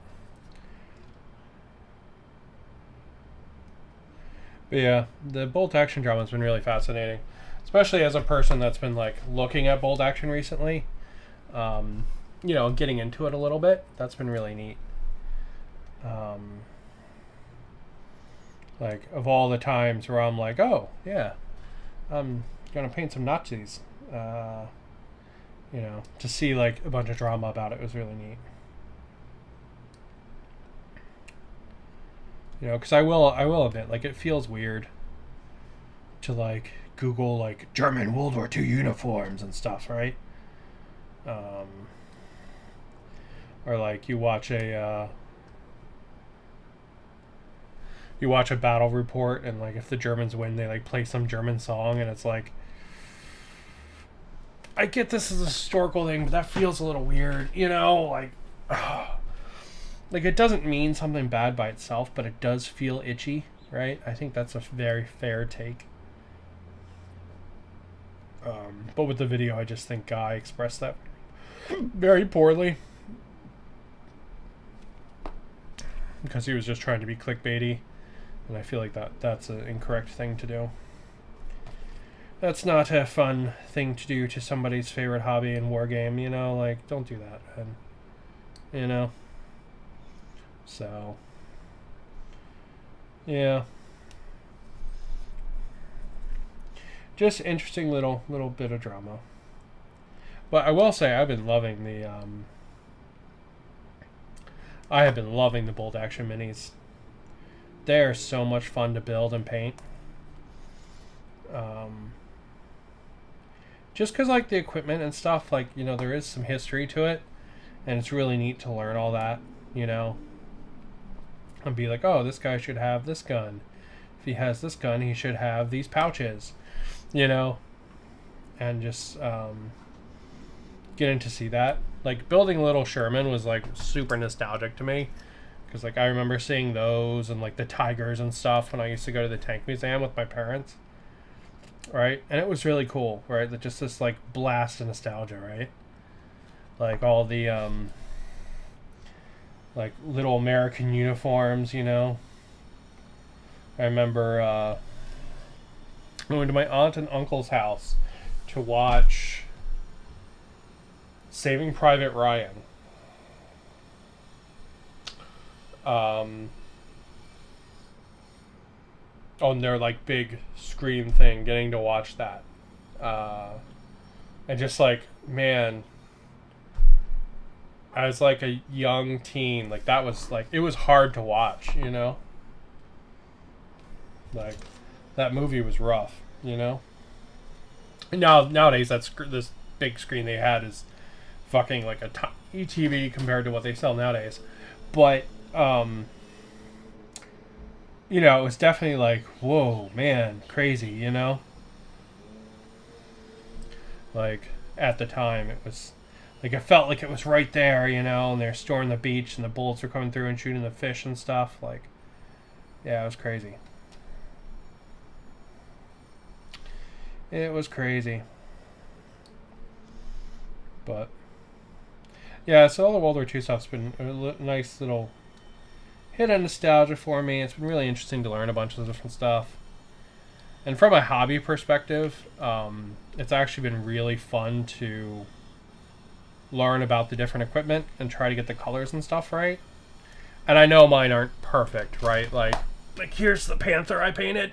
But yeah, the bolt action drama has been really fascinating. Especially as a person that's been like looking at bolt action recently. You know, getting into it a little bit. That's been really neat. Like, of all the times where I'm like, oh, yeah, I'm going to paint some Nazis. You know, to see like a bunch of drama about it was really neat. You know, because I will admit, like, it feels weird to like Google like German World War II uniforms and stuff, right? Or like you watch a battle report, and like if the Germans win, they like play some German song, and it's like, I get this as a historical thing, but that feels a little weird, you know? Like, like, it doesn't mean something bad by itself, but it does feel itchy, right? I think that's a very fair take. But with the video, I just think Guy expressed that very poorly. Because he was just trying to be clickbaity. And I feel like that's an incorrect thing to do. That's not a fun thing to do to somebody's favorite hobby and war game, you know? Like, don't do that. And, you know? So, yeah. Just interesting little bit of drama. But I will say I've been loving the I have been loving the bolt action minis. They are so much fun to build and paint. Just because, like, the equipment and stuff, like, you know, there is some history to it, and it's really neat to learn all that, you know, and be like, oh, this guy should have this gun. If he has this gun, he should have these pouches, you know, and just getting to see that. Like, building Little Sherman was, like, super nostalgic to me, because, like, I remember seeing those and, like, the tigers and stuff when I used to go to the tank museum with my parents, right? And it was really cool, right? That just this, like, blast of nostalgia, right? Like, all the like, little American uniforms, you know. I remember going to my aunt and uncle's house to watch Saving Private Ryan. On their, like, big screen thing, getting to watch that. And just, like, man, I was, like, a young teen. Like, that was, like, it was hard to watch, you know? Like, that movie was rough, you know? Nowadays, this big screen they had is fucking, like, a tiny TV compared to what they sell nowadays. But, you know, it was definitely like, whoa, man, crazy, you know? Like, at the time, it was, like, it felt like it was right there, you know, and they're storing the beach, and the bullets were coming through and shooting the fish and stuff. Like, yeah, it was crazy. It was crazy. But, yeah, so all the World War II stuff's been a nice little hit of nostalgia for me. It's been really interesting to learn a bunch of different stuff. And from a hobby perspective, it's actually been really fun to learn about the different equipment and try to get the colors and stuff right. And I know mine aren't perfect, right? Like here's the Panther I painted,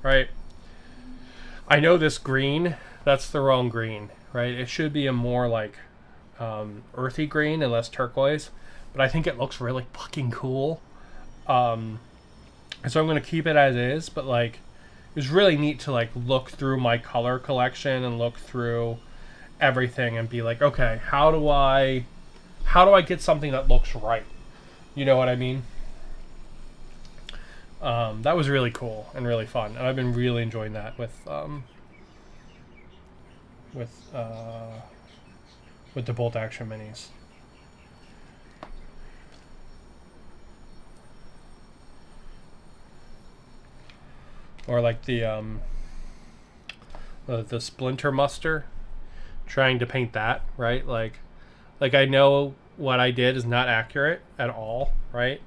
right? I know this green, that's the wrong green, right? It should be a more, like, earthy green and less turquoise, but I think it looks really fucking cool. So I'm going to keep it as is, but, like, it was really neat to, like, look through my color collection and look through everything and be like, okay, how do I get something that looks right? You know what I mean? That was really cool and really fun, and I've been really enjoying that with the bolt action minis. Or like the splinter muster, trying to paint that, right? Like I know what I did is not accurate at all, right?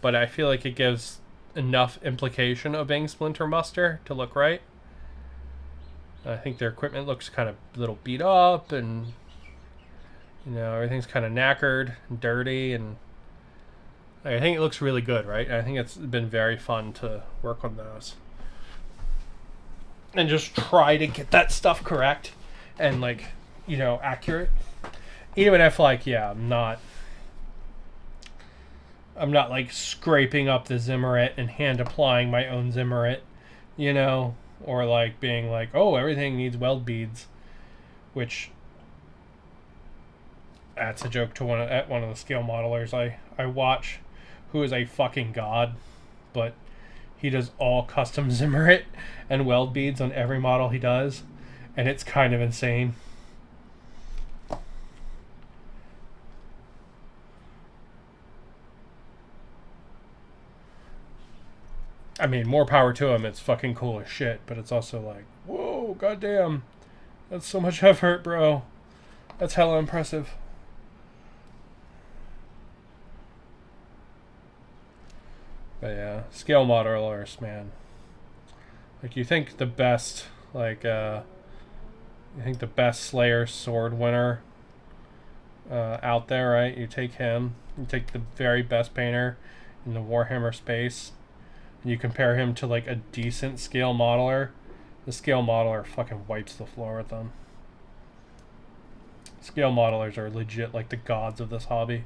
But I feel like it gives enough implication of being splinter muster to look right. I think their equipment looks kind of a little beat up, and, you know, everything's kind of knackered and dirty, and I think it looks really good, right? I think it's been very fun to work on those and just try to get that stuff correct and, like, you know, accurate. Even if, like, yeah, I'm not like scraping up the Zimmerit and hand applying my own Zimmerit, you know, or like being like, oh, everything needs weld beads, which, that's a joke to one of the scale modelers I watch, who is a fucking god, but he does all custom Zimmerit and weld beads on every model he does, and it's kind of insane. I mean, more power to him. It's fucking cool as shit. But it's also like, whoa, goddamn. That's so much effort, bro. That's hella impressive. But yeah, scale modelers, man. Like, you think the best, like, you think the best Slayer sword winner out there, right? You take him, you take the very best painter in the Warhammer space, and you compare him to, like, a decent scale modeler. The scale modeler fucking wipes the floor with them. Scale modelers are legit, like, the gods of this hobby.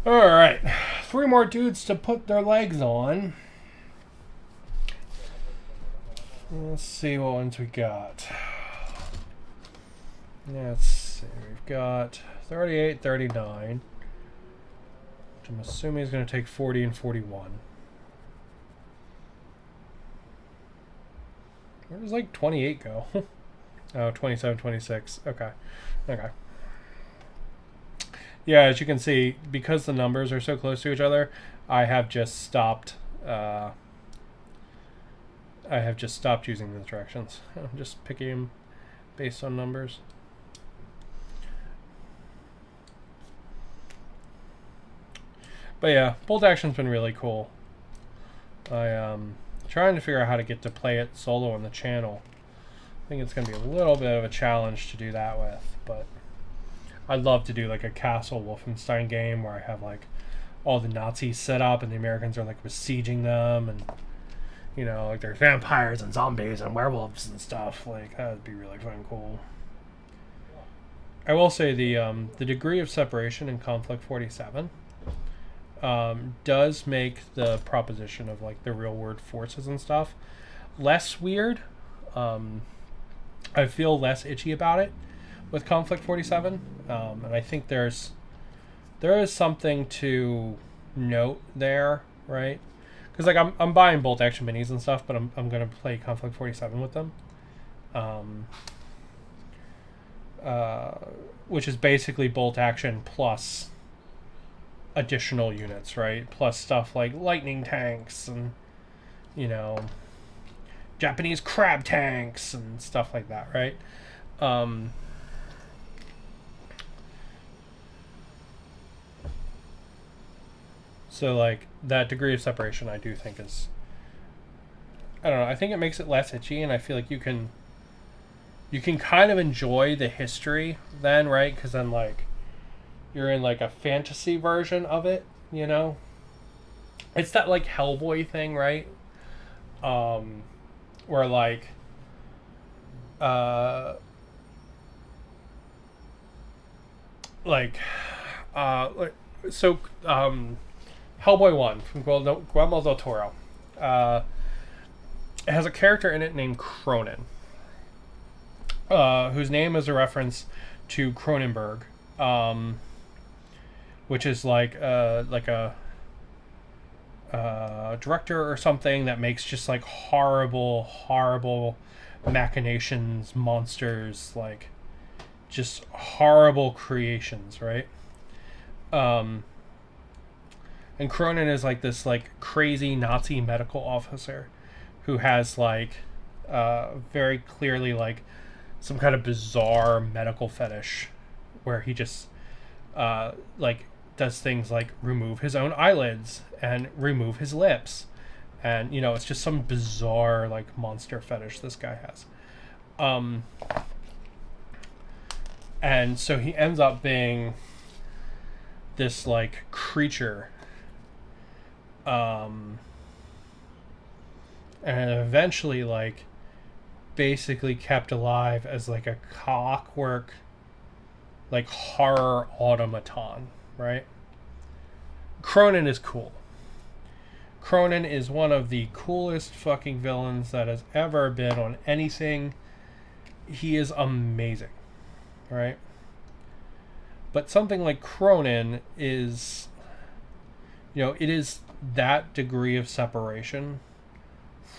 Alright, 3 more dudes to put their legs on. Let's see what ones we got. Let's see, we've got 38, 39. Which I'm assuming is going to take 40 and 41. Where does, like, 28 go? Oh, 27, 26. Okay. Okay. Yeah, as you can see, because the numbers are so close to each other, I have just stopped. I have just stopped using the directions. I'm just picking them based on numbers. But yeah, bolt action's been really cool. I'm trying to figure out how to get to play it solo on the channel. I think it's going to be a little bit of a challenge to do that with, but I'd love to do like a Castle Wolfenstein game where I have like all the Nazis set up and the Americans are like besieging them, and you know, like there's vampires and zombies and werewolves and stuff. Like, that would be really fucking cool. I will say the degree of separation in Conflict 47 does make the proposition of like the real world forces and stuff less weird. I feel less itchy about it with Conflict 47, and I think there is something to note there, right? Because like I'm buying bolt action minis and stuff, but I'm gonna play Conflict 47 with them, which is basically bolt action plus additional units, right? Plus stuff like lightning tanks and, you know, Japanese crab tanks and stuff like that, right? So like that degree of separation, I do think is, I don't know, I think it makes it less itchy, and I feel like you can kind of enjoy the history then, right? Because then like you're in like a fantasy version of it, you know? It's that like Hellboy thing, right? Where like Hellboy 1 from Guillermo del Toro. It has a character in it named Cronin, whose name is a reference to Cronenberg, which is like a director or something that makes just like horrible machinations, monsters, like just horrible creations, right? And Cronin is like this like crazy Nazi medical officer who has like very clearly like some kind of bizarre medical fetish where he just like does things like remove his own eyelids and remove his lips, and you know, it's just some bizarre like monster fetish this guy has. And so he ends up being this like creature, and eventually like basically kept alive as like a clockwork like horror automaton, right? Cronin is cool. Cronin is one of the coolest fucking villains that has ever been on anything. He is amazing, right? But something like Cronin is, you know, it is that degree of separation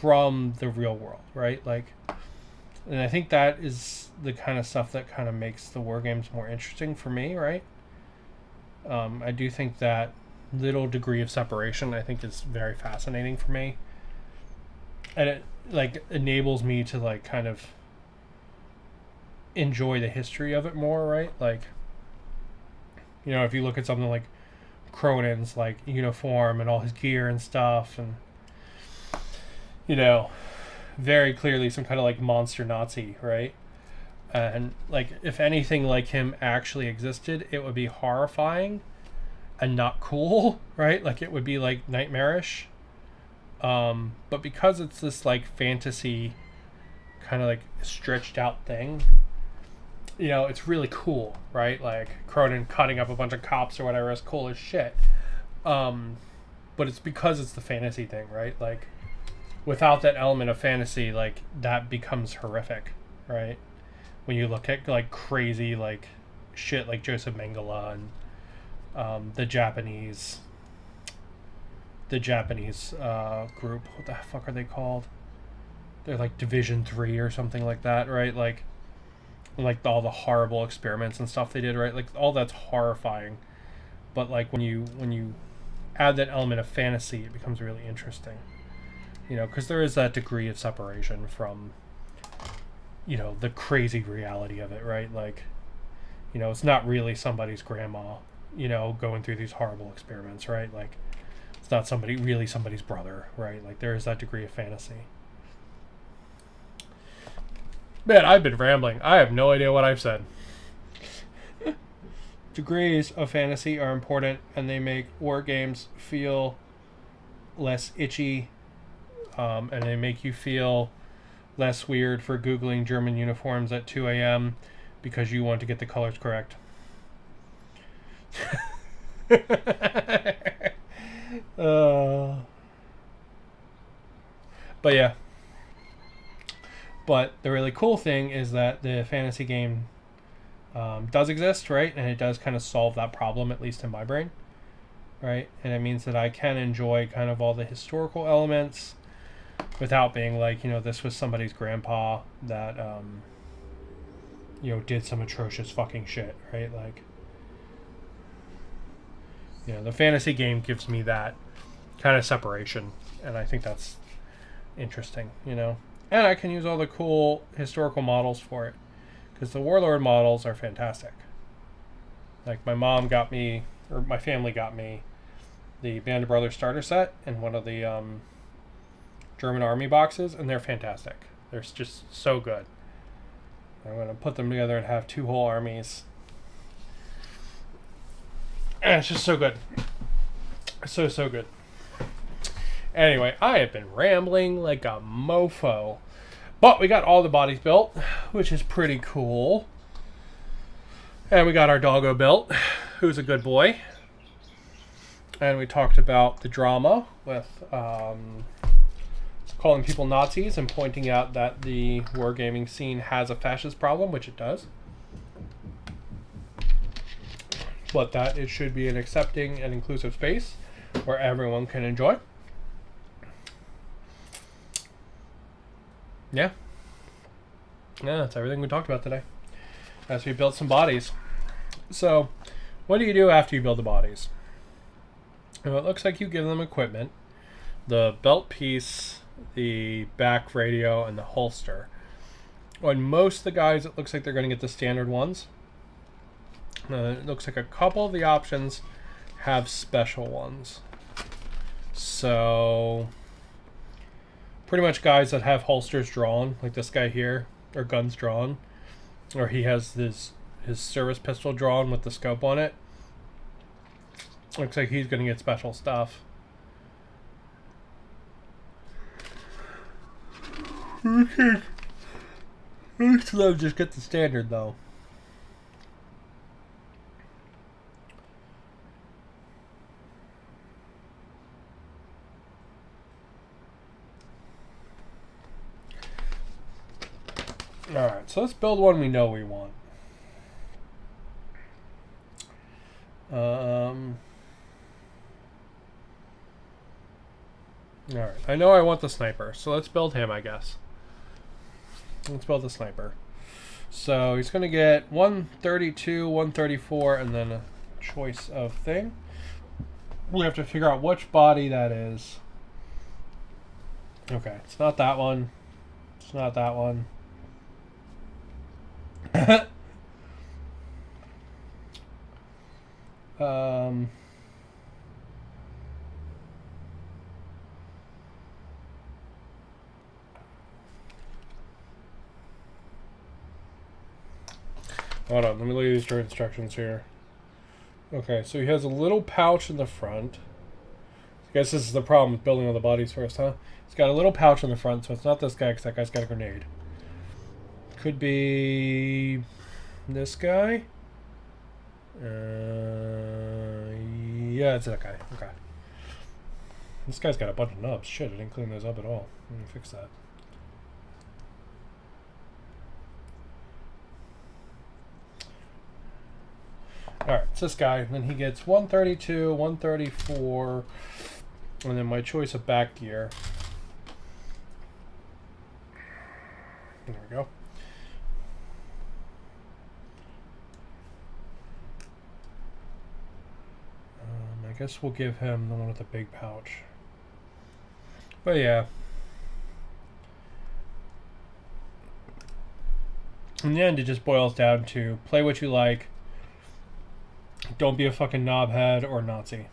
from the real world, right? Like, and I think that is the kind of stuff that kind of makes the war games more interesting for me, right? I do think that little degree of separation, I think, is very fascinating for me, and it like enables me to like kind of enjoy the history of it more, right? Like, you know, if you look at something like Cronin's like uniform and all his gear and stuff, and you know, very clearly some kind of like monster Nazi, right? And like if anything like him actually existed, it would be horrifying and not cool, right? Like it would be like nightmarish. But because it's this like fantasy kind of like stretched out thing, you know, it's really cool, right? Like Cronin cutting up a bunch of cops or whatever is cool as shit. But it's because it's the fantasy thing, right? Like without that element of fantasy, like that becomes horrific, right? When you look at like crazy like shit like Joseph Mengele and the Japanese group, what the fuck are they called? They're like Division 3 or something like that, right? Like all the horrible experiments and stuff they did, right? Like all that's horrifying, but like when you add that element of fantasy, it becomes really interesting, you know, because there is that degree of separation from, you know, the crazy reality of it, right? Like, you know, it's not really somebody's grandma, you know, going through these horrible experiments, right? Like it's not somebody's brother, right? Like there is that degree of fantasy. Man, I've been rambling. I have no idea what I've said. Degrees of fantasy are important, and they make war games feel less itchy, and they make you feel less weird for Googling German uniforms at 2 a.m. because you want to get the colors correct. But yeah. But the really cool thing is that the fantasy game does exist, right? And it does kind of solve that problem, at least in my brain, right? And it means that I can enjoy kind of all the historical elements without being like, you know, this was somebody's grandpa that, you know, did some atrocious fucking shit, right? Like, you know, the fantasy game gives me that kind of separation, and I think that's interesting, you know? And I can use all the cool historical models for it, because the Warlord models are fantastic. Like my mom got me, or my family got me, the Band of Brothers starter set and one of the German army boxes, and they're fantastic. They're just so good. I'm going to put them together and have 2 whole armies. And it's just so good. So good. Anyway, I have been rambling like a mofo. But we got all the bodies built, which is pretty cool. And we got our doggo built, who's a good boy. And we talked about the drama with calling people Nazis and pointing out that the wargaming scene has a fascist problem, which it does. But that it should be an accepting and inclusive space where everyone can enjoy. Yeah, that's everything we talked about today as we built some bodies. So what do you do after you build the bodies? Well, it looks like you give them equipment, the belt piece, the back radio, and the holster. On most of the guys, it looks like they're going to get the standard ones. It looks like a couple of the options have special ones. So pretty much guys that have holsters drawn, like this guy here, or guns drawn, or he has his service pistol drawn with the scope on it. Looks like he's going to get special stuff. Most of them just get the standard though. Alright, so let's build one we know we want. Alright, I know I want the sniper, so let's build him, I guess. Let's build the sniper. So he's going to get 132, 134, and then a choice of thing. We have to figure out which body that is. Okay, it's not that one. It's not that one. Hold on, let me look at these droid instructions here. Okay, so he has a little pouch in the front. I guess this is the problem with building all the bodies first, huh? He's got a little pouch in the front, so it's not this guy, because that guy's got a grenade. Could be this guy. Yeah, it's that guy. Okay. This guy's got a bunch of nubs. Shit, I didn't clean those up at all. Let me fix that. Alright, it's this guy. Then he gets 132, 134, and then my choice of back gear. There we go. I guess we'll give him the one with the big pouch. But yeah. In the end, it just boils down to play what you like. Don't be a fucking knobhead or Nazi.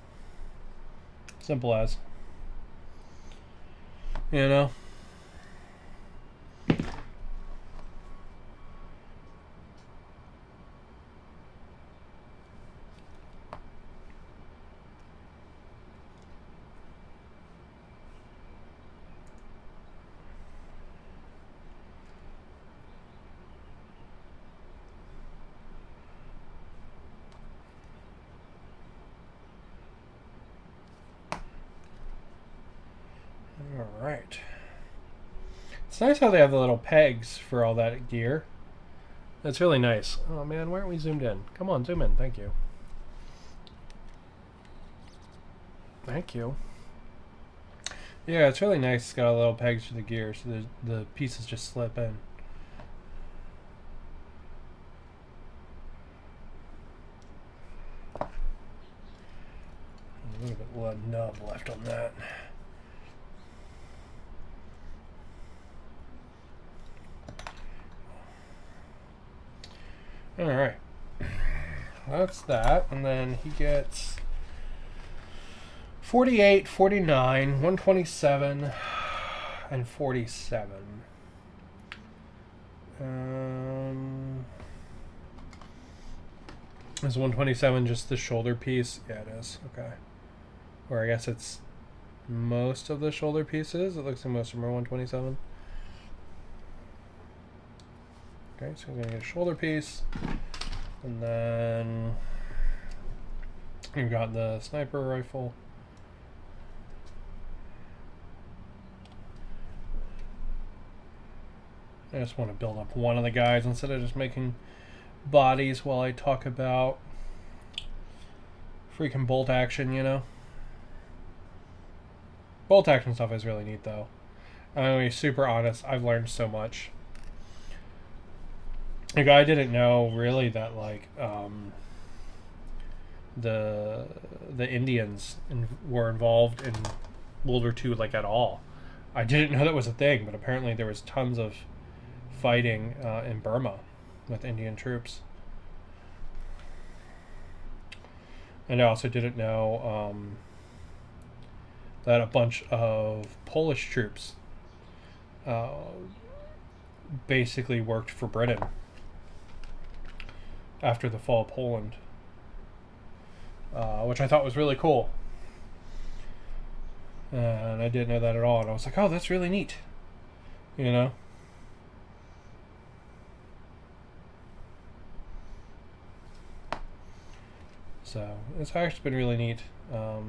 Simple as. You know? Alright. It's nice how they have the little pegs for all that gear. That's really nice. Oh man, why aren't we zoomed in? Come on, zoom in. Thank you. Thank you. Yeah, it's really nice. It's got a little pegs for the gear, so the pieces just slip in. A little bit of nub left on that. Alright. That's that. And then he gets 48, 49, 127, and 47. Is 127 just the shoulder piece? Yeah, it is. Okay. Or I guess it's most of the shoulder pieces. It looks like most of them are 127. Okay, so we're going to get a shoulder piece. And then we've got the sniper rifle. I just want to build up one of the guys instead of just making bodies while I talk about freaking bolt action, you know? Bolt action stuff is really neat, though. I'm going to be super honest. I've learned so much. Like, I didn't know really that like the Indians were involved in World War II like at all. I didn't know that was a thing, but apparently there was tons of fighting in Burma with Indian troops. And I also didn't know that a bunch of Polish troops basically worked for Britain after the fall of Poland, which I thought was really cool. And I didn't know that at all, and I was like, oh, that's really neat, you know? So it's actually been really neat to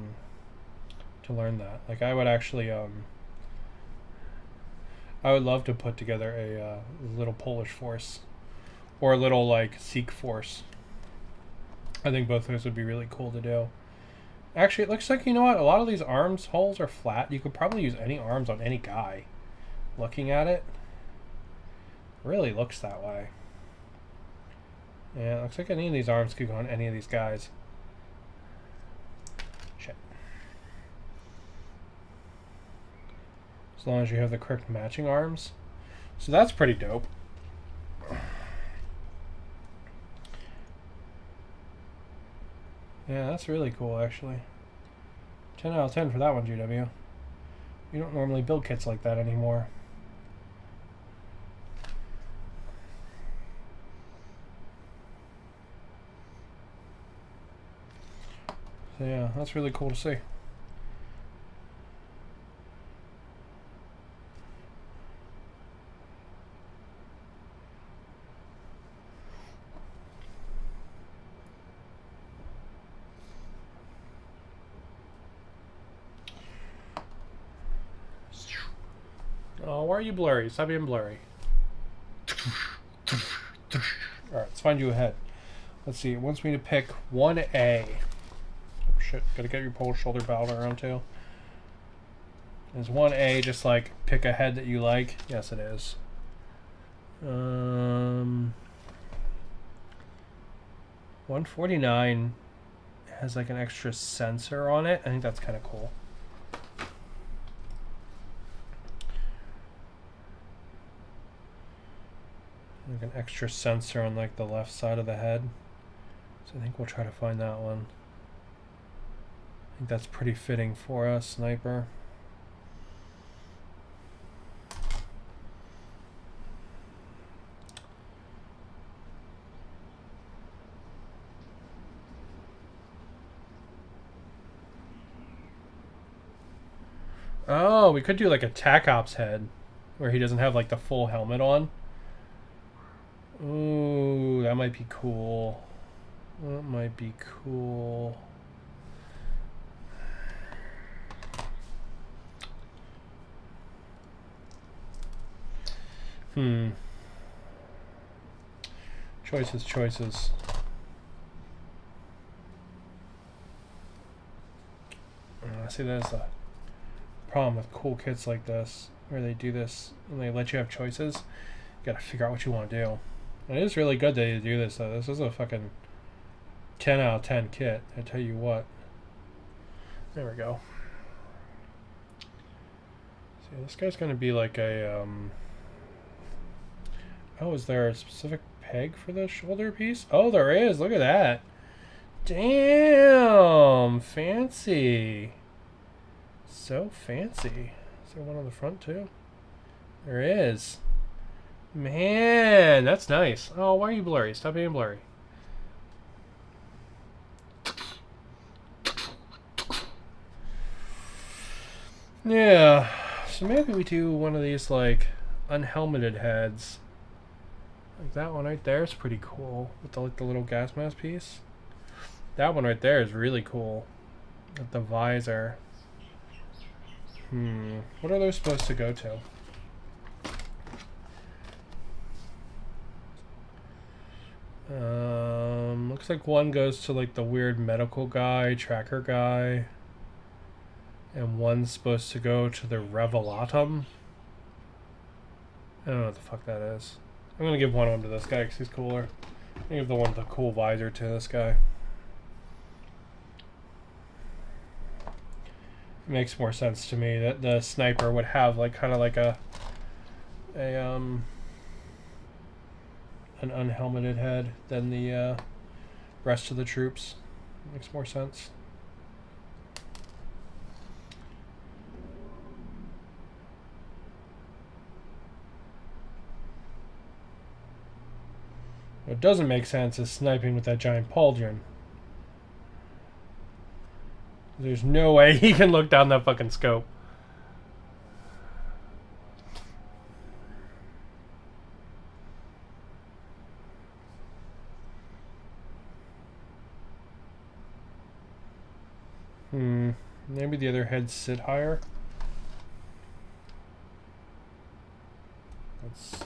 learn that. Like, I would actually I would love to put together a little Polish force or a little like Sikh force. I think both of those would be really cool to do. Actually, it looks like, you know what? A lot of these arms holes are flat. You could probably use any arms on any guy. Looking at it, really looks that way. Yeah, it looks like any of these arms could go on any of these guys. Shit. As long as you have the correct matching arms. So that's pretty dope. Yeah, that's really cool, actually. 10 out of 10 for that one, GW. You don't normally build kits like that anymore. So yeah, that's really cool to see. Oh, why are you blurry? Stop being blurry. Alright, let's find you a head. Let's see, it wants me to pick 1A. Oh shit, gotta get your pole shoulder belt around too. Is 1A just like pick a head that you like? Yes, it is. 149 has like an extra sensor on it. I think that's kind of cool. Like an extra sensor on like the left side of the head. So I think we'll try to find that one. I think that's pretty fitting for a sniper. Oh, we could do like a TAC Ops head where he doesn't have like the full helmet on. Ooh, that might be cool. That might be cool. Choices. See, that's a problem with cool kits like this, where they do this and they let you have choices. You gotta figure out what you want to do. And it is really good that you do this, though. This is a fucking 10 out of 10 kit, I tell you what. There we go. See, this guy's gonna be like a, Oh, is there a specific peg for the shoulder piece? Oh, there is. Look at that. Damn, fancy. So fancy. Is there one on the front too? There is. Man, that's nice. Oh, why are you blurry? Stop being blurry. Yeah. So maybe we do one of these like unhelmeted heads. Like that one right there is pretty cool with the, like the little gas mask piece. That one right there is really cool with the visor. What are those supposed to go to? Looks like one goes to like the weird medical guy, tracker guy. And one's supposed to go to the Revelatum. I don't know what the fuck that is. I'm gonna give one of them to this guy because he's cooler. I'm gonna give the one with the cool visor to this guy. It makes more sense to me that the sniper would have like kind of like an unhelmeted head than the rest of the troops. Makes more sense. What doesn't make sense is sniping with that giant pauldron. There's no way he can look down that fucking scope. Maybe the other heads sit higher.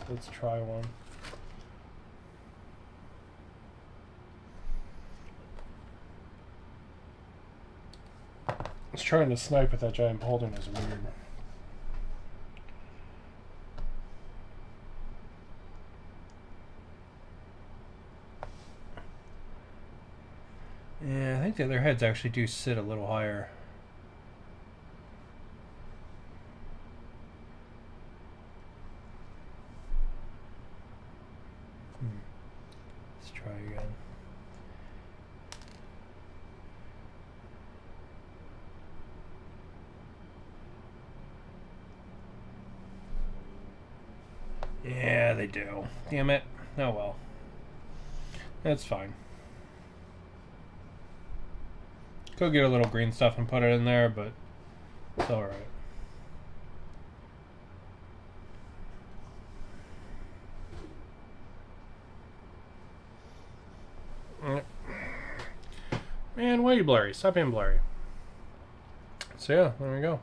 Let's try one. was trying to snipe with that giant pauldron is weird. Yeah, I think the other heads actually do sit a little higher. Let's try again. Yeah, they do. Damn it. Oh well. That's fine. Go get a little green stuff and put it in there, but it's alright. Man, why are you blurry? Stop being blurry. So yeah, there we go.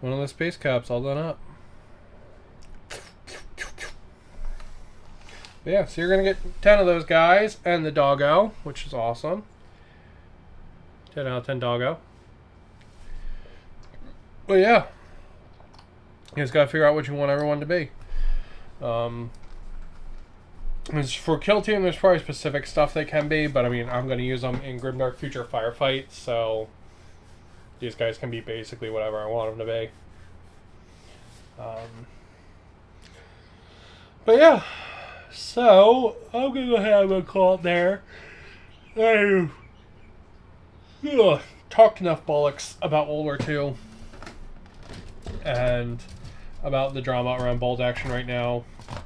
One of the space caps all done up. But yeah, so you're going to get 10 of those guys and the doggo, which is awesome. 10 out of 10 doggo. But yeah, you just got to figure out what you want everyone to be. For Kill Team, there's probably specific stuff they can be, but I mean, I'm going to use them in Grimdark Future Firefight, so these guys can be basically whatever I want them to be. But yeah, so I'm going to go ahead and call it there. I've talked enough bollocks about World War II and about the drama around bolt action right now,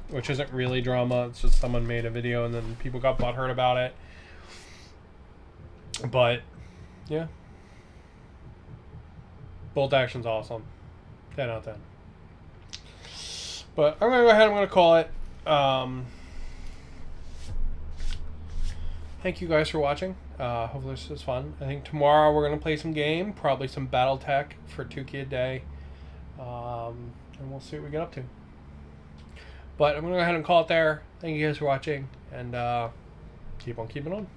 which isn't really drama. It's just someone made a video and then people got butthurt about it. But yeah, bolt action's awesome. 10 out of 10. But I'm gonna go ahead. I'm gonna call it. Thank you guys for watching. Hopefully this was fun. I think tomorrow we're gonna play some game, probably some Battletech for Tukey a day, and we'll see what we get up to. But I'm gonna go ahead and call it there. Thank you guys for watching, and keep on keeping on.